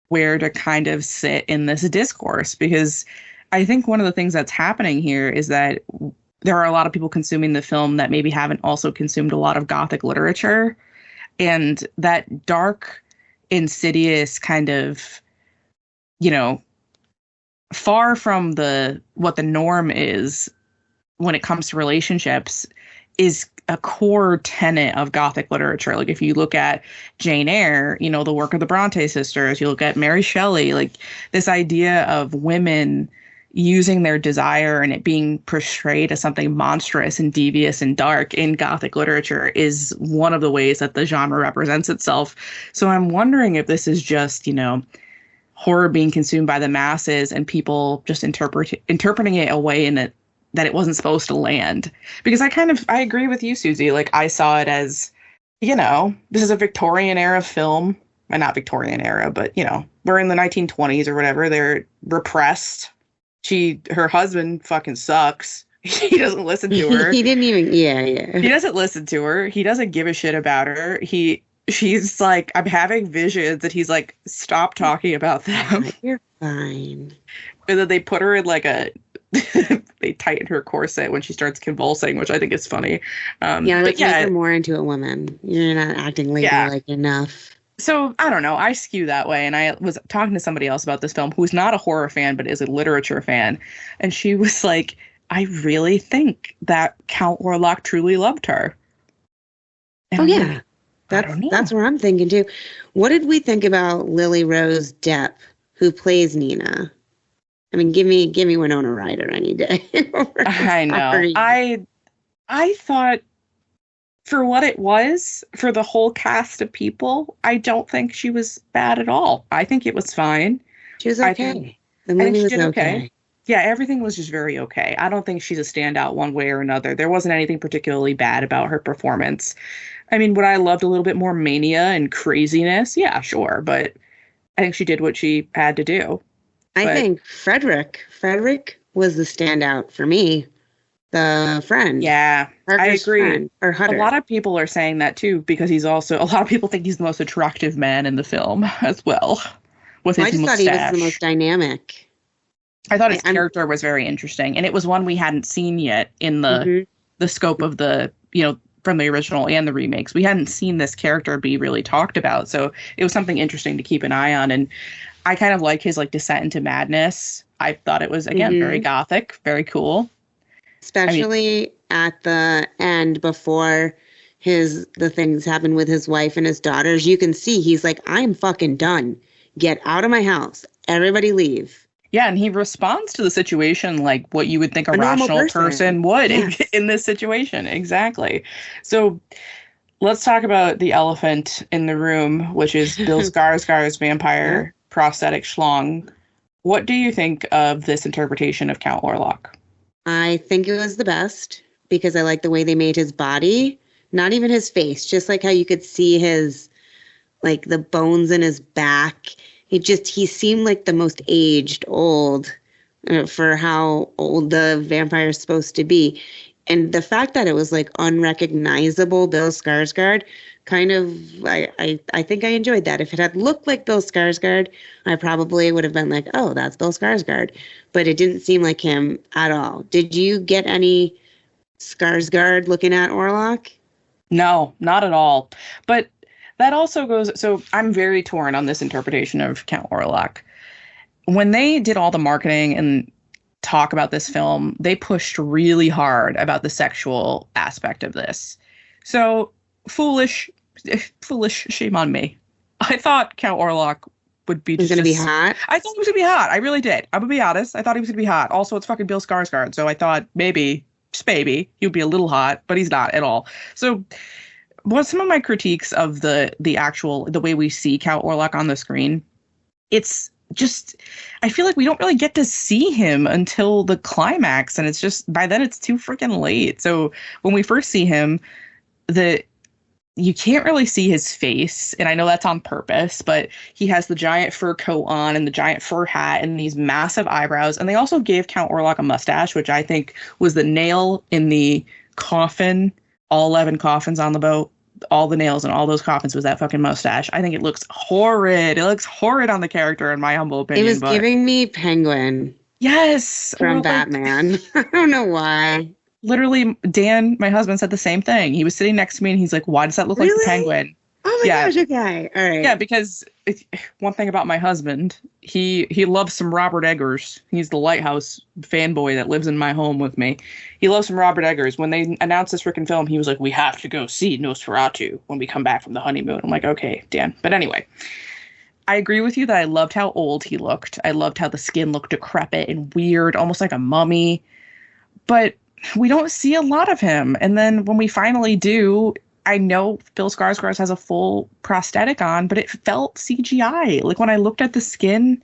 where to kind of sit in this discourse, because I think one of the things that's happening here is that there are a lot of people consuming the film that maybe haven't also consumed a lot of Gothic literature. And that dark, insidious kind of, you know, far from what the norm is when it comes to relationships is a core tenet of Gothic literature. Like if you look at Jane Eyre, you know, the work of the Bronte sisters, you look at Mary Shelley, like this idea of women using their desire and it being portrayed as something monstrous and devious and dark in Gothic literature is one of the ways that the genre represents itself. So I'm wondering if this is just, you know, horror being consumed by the masses and people just interpreting it away in that it wasn't supposed to land. Because I agree with you, Suzie. Like I saw it as, you know, this is a Victorian era film. And not Victorian era, but, you know, we're in the 1920s or whatever. They're repressed. Her husband fucking sucks. He doesn't listen to her. He didn't even, yeah. He doesn't listen to her. He doesn't give a shit about her. She's like, I'm having visions, and he's like, stop talking about them. You're fine. And then they put her in like they tighten her corset when she starts convulsing, which I think is funny. Make her more into a woman. You're not acting ladylike enough. So, I don't know. I skew that way. And I was talking to somebody else about this film who's not a horror fan, but is a literature fan. And she was like, I really think that Count Orlok truly loved her. And that's where I'm thinking too. What did we think about Lily Rose Depp, who plays Nina? I mean, give me Winona Ryder any day. I know. I thought, for what it was, for the whole cast of people, I don't think she was bad at all. I think it was fine. She was okay. The movie was okay. Yeah, everything was just very okay. I don't think she's a standout one way or another. There wasn't anything particularly bad about her performance. I mean, would I loved a little bit more mania and craziness? Yeah, sure. But I think she did what she had to do. I think Frederick was the standout for me. The friend. Yeah, Parker's I agree. Friend, or Hutter. A lot of people are saying that too, because a lot of people think he's the most attractive man in the film as well. With his mustache. I just thought he was the most dynamic. I thought his character was very interesting, and it was one we hadn't seen yet in the scope of the, you know, from the original and the remakes. We hadn't seen this character be really talked about, so it was something interesting to keep an eye on. And I kind of like his like descent into madness. I thought it was again very Gothic, very cool. Especially at the end before the things happen with his wife and his daughters, you can see he's like, I'm fucking done. Get out of my house. Everybody leave. Yeah, and he responds to the situation like what you would think a rational person would in this situation. Exactly. So let's talk about the elephant in the room, which is Bill Skarsgård's vampire prosthetic schlong. What do you think of this interpretation of Count Orlok? I think it was the best because I like the way they made his body, not even his face, just like how you could see his, like the bones in his back. He seemed like the most old for how old the vampire is supposed to be. And the fact that it was like unrecognizable Bill Skarsgård, kind of, I think I enjoyed that. If it had looked like Bill Skarsgård, I probably would have been like, oh, that's Bill Skarsgård. But it didn't seem like him at all. Did you get any Skarsgård looking at Orlok? No, not at all. But that also goes, so I'm very torn on this interpretation of Count Orlok. When they did all the marketing and talk about this film, they pushed really hard about the sexual aspect of this. So foolish, shame on me. I thought Count Orlok would be going to be hot. I thought he was going to be hot. I really did. I'm going to be honest. I thought he was going to be hot. Also, it's fucking Bill Skarsgård. So I thought maybe, he would be a little hot, but he's not at all. So what some of my critiques of the way we see Count Orlok on the screen, it's just, I feel like we don't really get to see him until the climax. And it's just, by then it's too freaking late. So when we first see him, you can't really see his face, and I know that's on purpose, but he has the giant fur coat on and the giant fur hat and these massive eyebrows. And they also gave Count Orlok a mustache, which I think was the nail in the coffin, all 11 coffins on the boat. All the nails in all those coffins was that fucking mustache. I think it looks horrid. It looks horrid on the character, in my humble opinion. It was giving me Penguin. Yes. From Batman. I don't know why. Literally, Dan, my husband, said the same thing. He was sitting next to me and he's like, why does that look like the Really? penguin? Oh my Yeah. gosh, okay. All right. Yeah, because one thing about my husband, he loves some Robert Eggers. He's the Lighthouse fanboy that lives in my home with me. He loves some Robert Eggers. When they announced this freaking film, he was like, we have to go see Nosferatu when we come back from the honeymoon. I'm like, okay, Dan. But anyway, I agree with you that I loved how old he looked. I loved how the skin looked decrepit and weird, almost like a mummy. But we don't see a lot of him. And then when we finally do, I know Bill Skarsgård has a full prosthetic on, but it felt CGI. Like when I looked at the skin,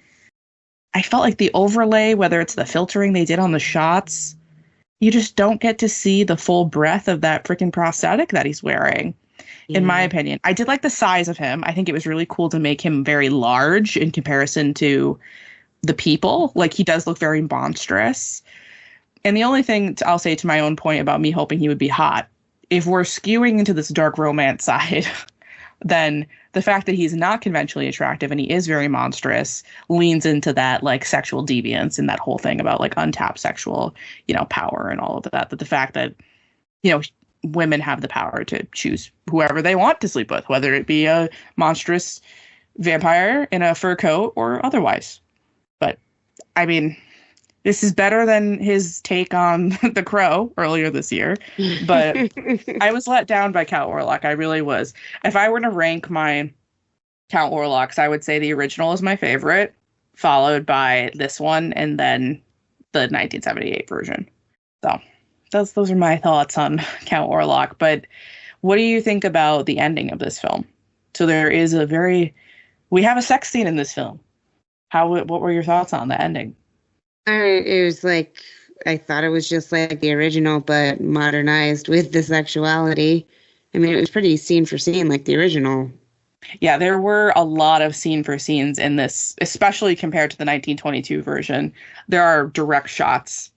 I felt like the overlay, whether it's the filtering they did on the shots, you just don't get to see the full breadth of that freaking prosthetic that he's wearing, in my opinion. I did like the size of him. I think it was really cool to make him very large in comparison to the people. Like he does look very monstrous. And the only thing I'll say to my own point about me hoping he would be hot, if we're skewing into this dark romance side, then the fact that he's not conventionally attractive and he is very monstrous leans into that like sexual deviance and that whole thing about like untapped sexual, power and all of that. That the fact that, women have the power to choose whoever they want to sleep with, whether it be a monstrous vampire in a fur coat or otherwise. But I mean, this is better than his take on The Crow earlier this year, but I was let down by Count Orlok. I really was. If I were to rank my Count Orloks, I would say the original is my favorite, followed by this one, and then the 1978 version. So those are my thoughts on Count Orlok. But what do you think about the ending of this film? So there is we have a sex scene in this film. What were your thoughts on the ending? It was like, I thought it was just like the original, but modernized with the sexuality. I mean, it was pretty scene for scene like the original. Yeah, there were a lot of scene for scenes in this, especially compared to the 1922 version. There are direct shots,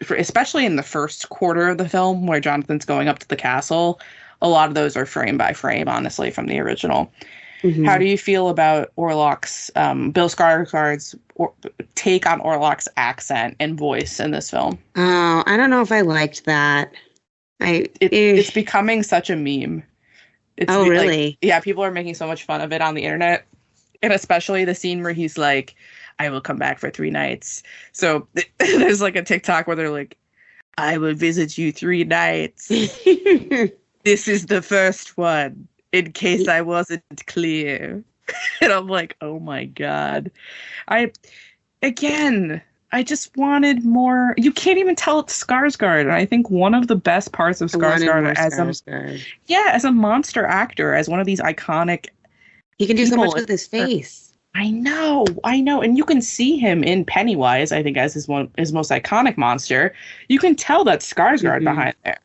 especially in the first quarter of the film where Jonathan's going up to the castle. A lot of those are frame by frame, honestly, from the original. Mm-hmm. How do you feel about Orlok's, Bill Skarsgård's take on Orlok's accent and voice in this film? Oh, I don't know if I liked that. It's becoming such a meme. Really? Yeah, people are making so much fun of it on the internet. And especially the scene where he's like, I will come back for 3 nights. So there's like a TikTok where they're like, I will visit you 3 nights. This is the first one. In case I wasn't clear. And I'm like, oh my God. I just wanted more. You can't even tell it's Skarsgård. And I think one of the best parts of Skarsgård as a monster actor, as one of these iconic. He can do so much with his face. I know. And you can see him in Pennywise, I think, as his most iconic monster. You can tell that's Skarsgård behind there.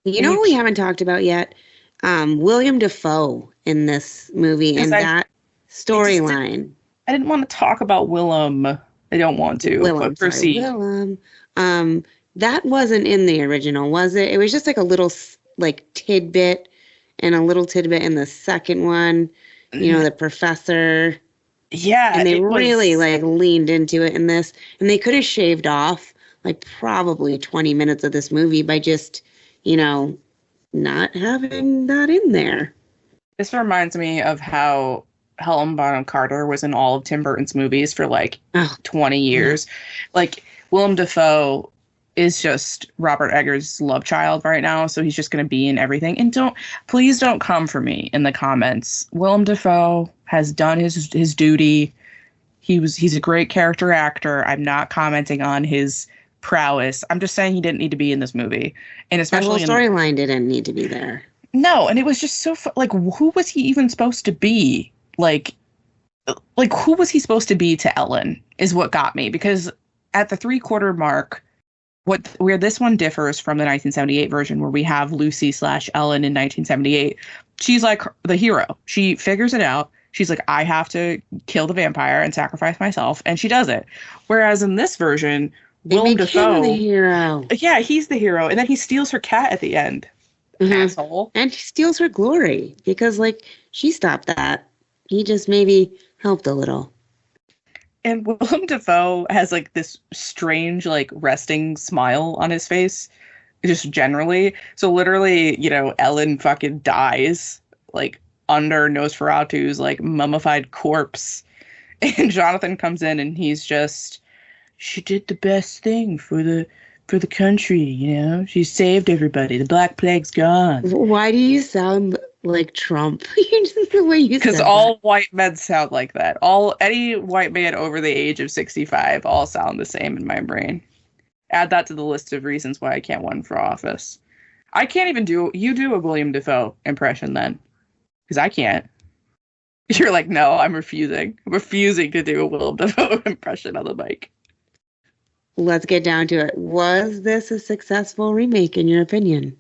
You know what we haven't talked about yet? William Dafoe in this movie and that storyline. I didn't want to talk about Willem. I don't want to. Willem, but proceed. Willem. That wasn't in the original, was it? It was just like a little tidbit and a little tidbit in the second one. The professor. Yeah, and they really leaned into it in this, and they could have shaved off probably 20 minutes of this movie by just not having that in there. This reminds me of how Helena Bonham Carter was in all of Tim Burton's movies for 20 years. Yeah. Willem Dafoe is just Robert Eggers' love child right now, so he's just going to be in everything. And please don't come for me in the comments. Willem Dafoe has done his duty. He's a great character actor. I'm not commenting on his prowess. I'm just saying he didn't need to be in this movie, and especially the whole storyline didn't need to be there. No, and it was just so who was he even supposed to be? Who was he supposed to be to Ellen is what got me, because at the 3/4 mark, where this one differs from the 1978 version, where we have Lucy/Ellen in 1978, she's like the hero. She figures it out. She's like, I have to kill the vampire and sacrifice myself, and she does it. Whereas in this version, Willem Dafoe, the hero. Yeah, he's the hero, and then he steals her cat at the end. Asshole. And he steals her glory because, she stopped that. He just maybe helped a little. And Willem Dafoe has this strange resting smile on his face just generally. So literally, Ellen fucking dies like under Nosferatu's like mummified corpse. And Jonathan comes in and he's just, she did the best thing for the country, She saved everybody. The Black Plague's gone. Why do you sound like Trump? Just the way you said Because all white men sound like that. Any white man over the age of 65 all sound the same in my brain. Add that to the list of reasons why I can't run for office. I can't even do a William Dafoe impression then. Because I can't. You're like, no, I'm refusing. I'm refusing to do a Willem Dafoe impression on the mic. Let's get down to it. Was this a successful remake, in your opinion?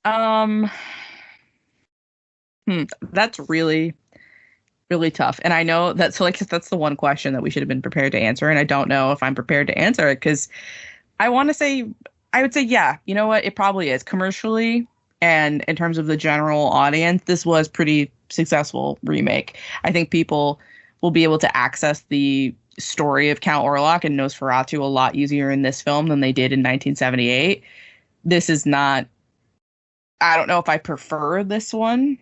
That's really, really tough. And I know that's the one question that we should have been prepared to answer. And I don't know if I'm prepared to answer it because I would say, yeah, you know what? It probably is commercially. And in terms of the general audience, this was pretty successful remake. I think people will be able to access the story of Count Orlok and Nosferatu a lot easier in this film than they did in 1978. This is not, I don't know if I prefer this one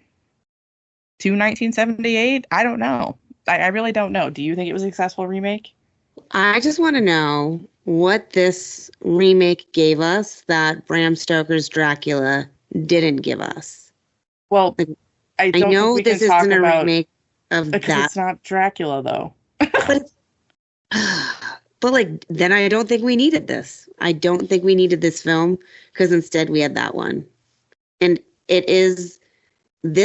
to 1978. I don't know. I really don't know. Do you think it was a successful remake? I just want to know what this remake gave us that Bram Stoker's Dracula didn't give us. Well, like, I know this isn't a remake of because that. It's not Dracula, though. But like, then I don't think we needed this. I don't think we needed this film because instead we had that one. And this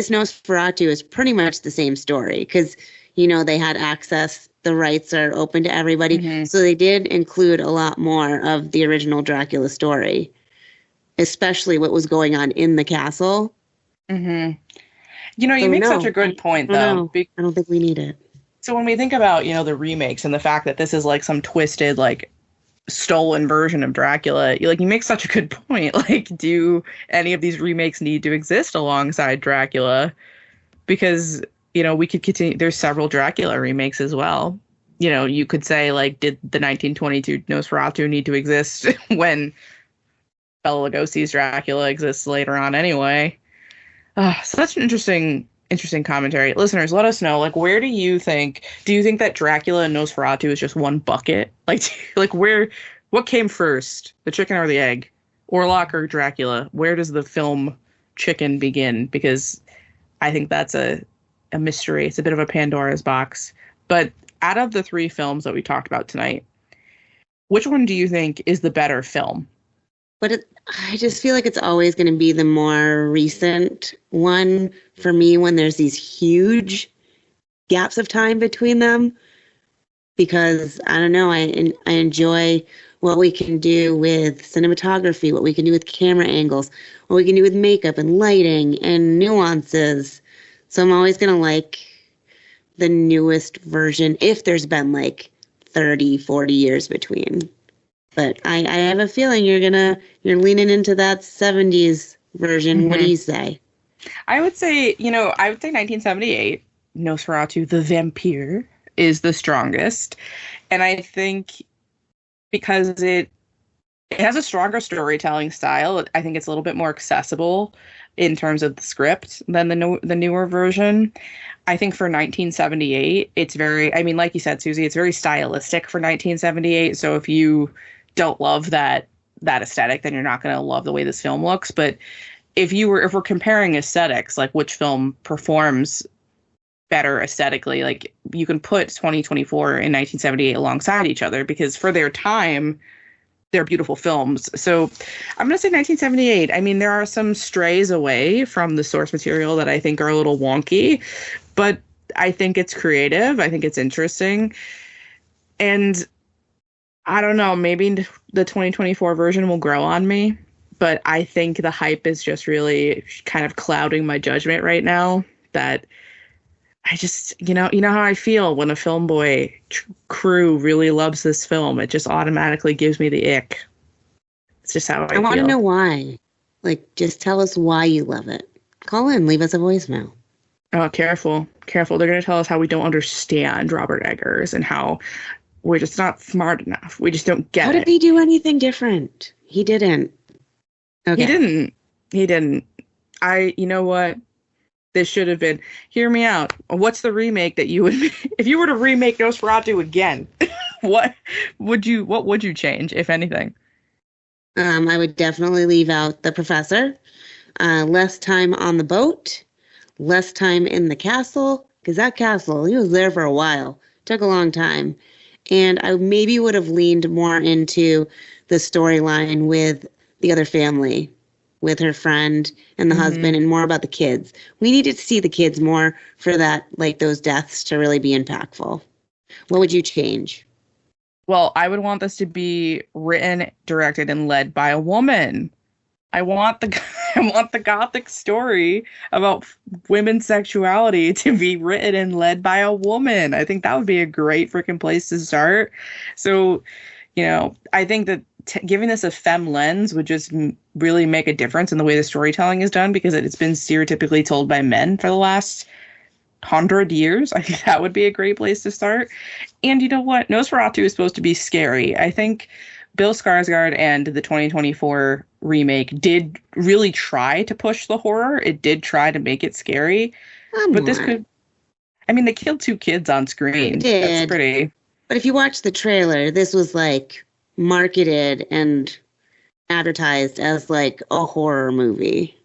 Nosferatu is pretty much the same story because, they had access. The rights are open to everybody. Mm-hmm. So they did include a lot more of the original Dracula story, especially what was going on in the castle. Mm-hmm. You make such a good point, though. I don't think we need it. So when we think about, the remakes and the fact that this is like some twisted, like stolen version of Dracula, you make such a good point. Like, do any of these remakes need to exist alongside Dracula? Because, we could continue. There's several Dracula remakes as well. You could say, like, did the 1922 Nosferatu need to exist when Bela Lugosi's Dracula exists later on anyway? Such an interesting commentary. Listeners, let us know, like, where do you think that Dracula and Nosferatu is just one bucket? Like what came first, the chicken or the egg? Orlok or Dracula? Where does the film chicken begin? Because I think that's a mystery. It's a bit of a Pandora's box. But out of the three films that we talked about tonight, which one do you think is the better film? But I just feel like it's always going to be the more recent one for me when there's these huge gaps of time between them. Because, I don't know, I enjoy what we can do with cinematography, what we can do with camera angles, what we can do with makeup and lighting and nuances. So I'm always going to like the newest version if there's been like 30, 40 years between. But I have a feeling you're leaning into that 70s version. Mm-hmm. What do you say? I would say 1978, Nosferatu, the Vampyre, is the strongest. And I think because it has a stronger storytelling style, I think it's a little bit more accessible in terms of the script than the newer version. I think for 1978, it's very, like you said, Suzie, it's very stylistic for 1978. So if you don't love that aesthetic, then you're not going to love the way this film looks. But if we're comparing aesthetics, like which film performs better aesthetically, like you can put 2024 and 1978 alongside each other because for their time, they're beautiful films. So I'm going to say 1978. There are some strays away from the source material that I think are a little wonky, but I think it's creative. I think it's interesting. And I don't know, maybe the 2024 version will grow on me, but I think the hype is just really kind of clouding my judgment right now. That I just, you know how I feel when a film boy crew really loves this film. It just automatically gives me the ick. It's just how I feel. I want to know why. Like, just tell us why you love it. Call in, leave us a voicemail. Oh, careful. They're going to tell us how we don't understand Robert Eggers and how we're just not smart enough. We just don't get it. How did he do anything different? He didn't. Okay. He didn't. He didn't. You know what? This should have been, hear me out. What's the remake that you would, if you were to remake Nosferatu again, what would you change, if anything? I would definitely leave out the professor. Less time on the boat, less time in the castle, because that castle, he was there for a while. Took a long time. And I maybe would have leaned more into the storyline with the other family, with her friend and the husband, and more about the kids. We needed to see the kids more for that, like those deaths to really be impactful. What would you change? Well, I would want this to be written, directed, and led by a woman. I want the gothic story about women's sexuality to be written and led by a woman. I think that would be a great freaking place to start. So, I think that giving this a femme lens would just really make a difference in the way the storytelling is done, because it's been stereotypically told by men for the last 100 years. I think that would be a great place to start. And you know what? Nosferatu is supposed to be scary. I think Bill Skarsgård and the 2024 remake did really try to push the horror. It did try to make it scary. But this could... I mean, they killed 2 kids on screen. They did. That's pretty... But if you watch the trailer, this was like marketed and advertised as like a horror movie.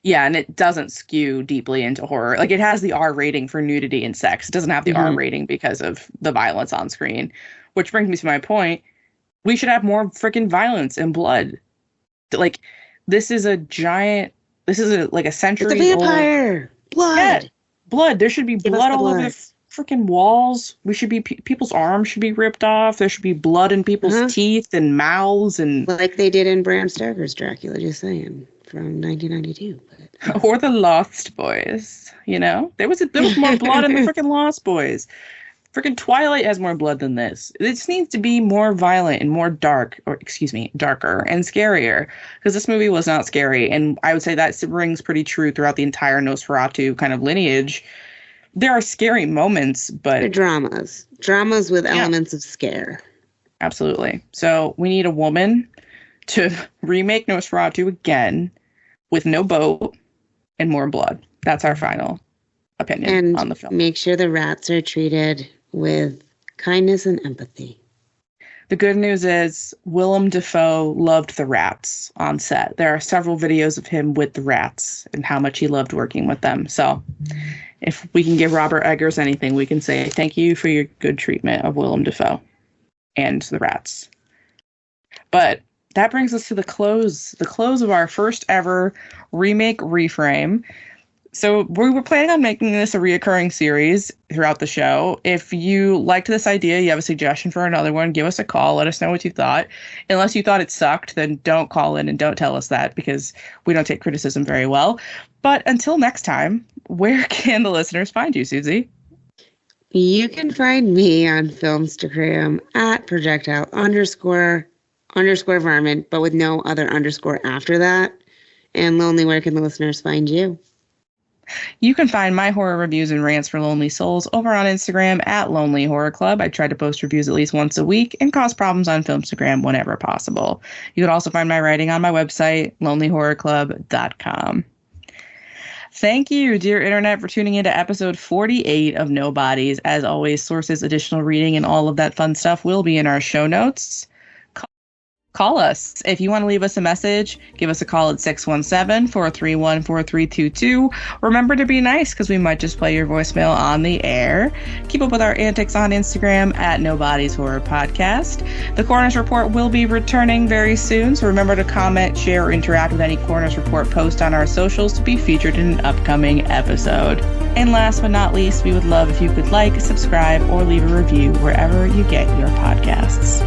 Yeah, and it doesn't skew deeply into horror. Like, it has the R rating for nudity and sex. It doesn't have the R rating because of the violence on screen. Which brings me to my point. We should have more freaking violence and blood. Like, this is a century It's a vampire! Blood! Yeah, blood. There should be blood all over the freaking walls. We should be, people's arms should be ripped off. There should be blood in people's teeth and mouths. And like they did in Bram Stoker's Dracula, just saying. From 1992. Or the Lost Boys, There was more blood in the freaking Lost Boys. Freaking Twilight has more blood than this. This needs to be more violent and more darker and scarier, because this movie was not scary. And I would say that rings pretty true throughout the entire Nosferatu kind of lineage. There are scary moments, but... They're dramas. Dramas with elements of scare. Absolutely. So we need a woman to remake Nosferatu again with no boat and more blood. That's our final opinion on the film. And make sure the rats are treated with kindness and empathy. The good news is Willem Dafoe loved the rats on set. There are several videos of him with the rats and how much he loved working with them. So if we can give Robert Eggers anything, we can say thank you for your good treatment of Willem Dafoe and the rats. But that brings us to the close of our first ever Remake Reframe. So we were planning on making this a reoccurring series throughout the show. If you liked this idea, you have a suggestion for another one, give us a call. Let us know what you thought. Unless you thought it sucked, then don't call in and don't tell us that, because we don't take criticism very well. But until next time, where can the listeners find you, Suzie? You can find me on Filmstagram at Projectile __ Varmint, but with no other underscore after that. And Lonely, where can the listeners find you? You can find my horror reviews and rants for Lonely Souls over on Instagram at Lonely Horror Club. I try to post reviews at least once a week and cause problems on Filmstagram whenever possible. You can also find my writing on my website, lonelyhorrorclub.com. Thank you, dear internet, for tuning into episode 48 of No Bodies. As always, sources, additional reading, and all of that fun stuff will be in our show notes. Call us. If you want to leave us a message, give us a call at 617-431-4322. Remember to be nice, because we might just play your voicemail on the air. Keep up with our antics on Instagram at Nobody's Horror Podcast. The Corners Report will be returning very soon, so remember to comment, share, or interact with any Corners Report post on our socials to be featured in an upcoming episode. And last but not least, we would love if you could like, subscribe, or leave a review wherever you get your podcasts.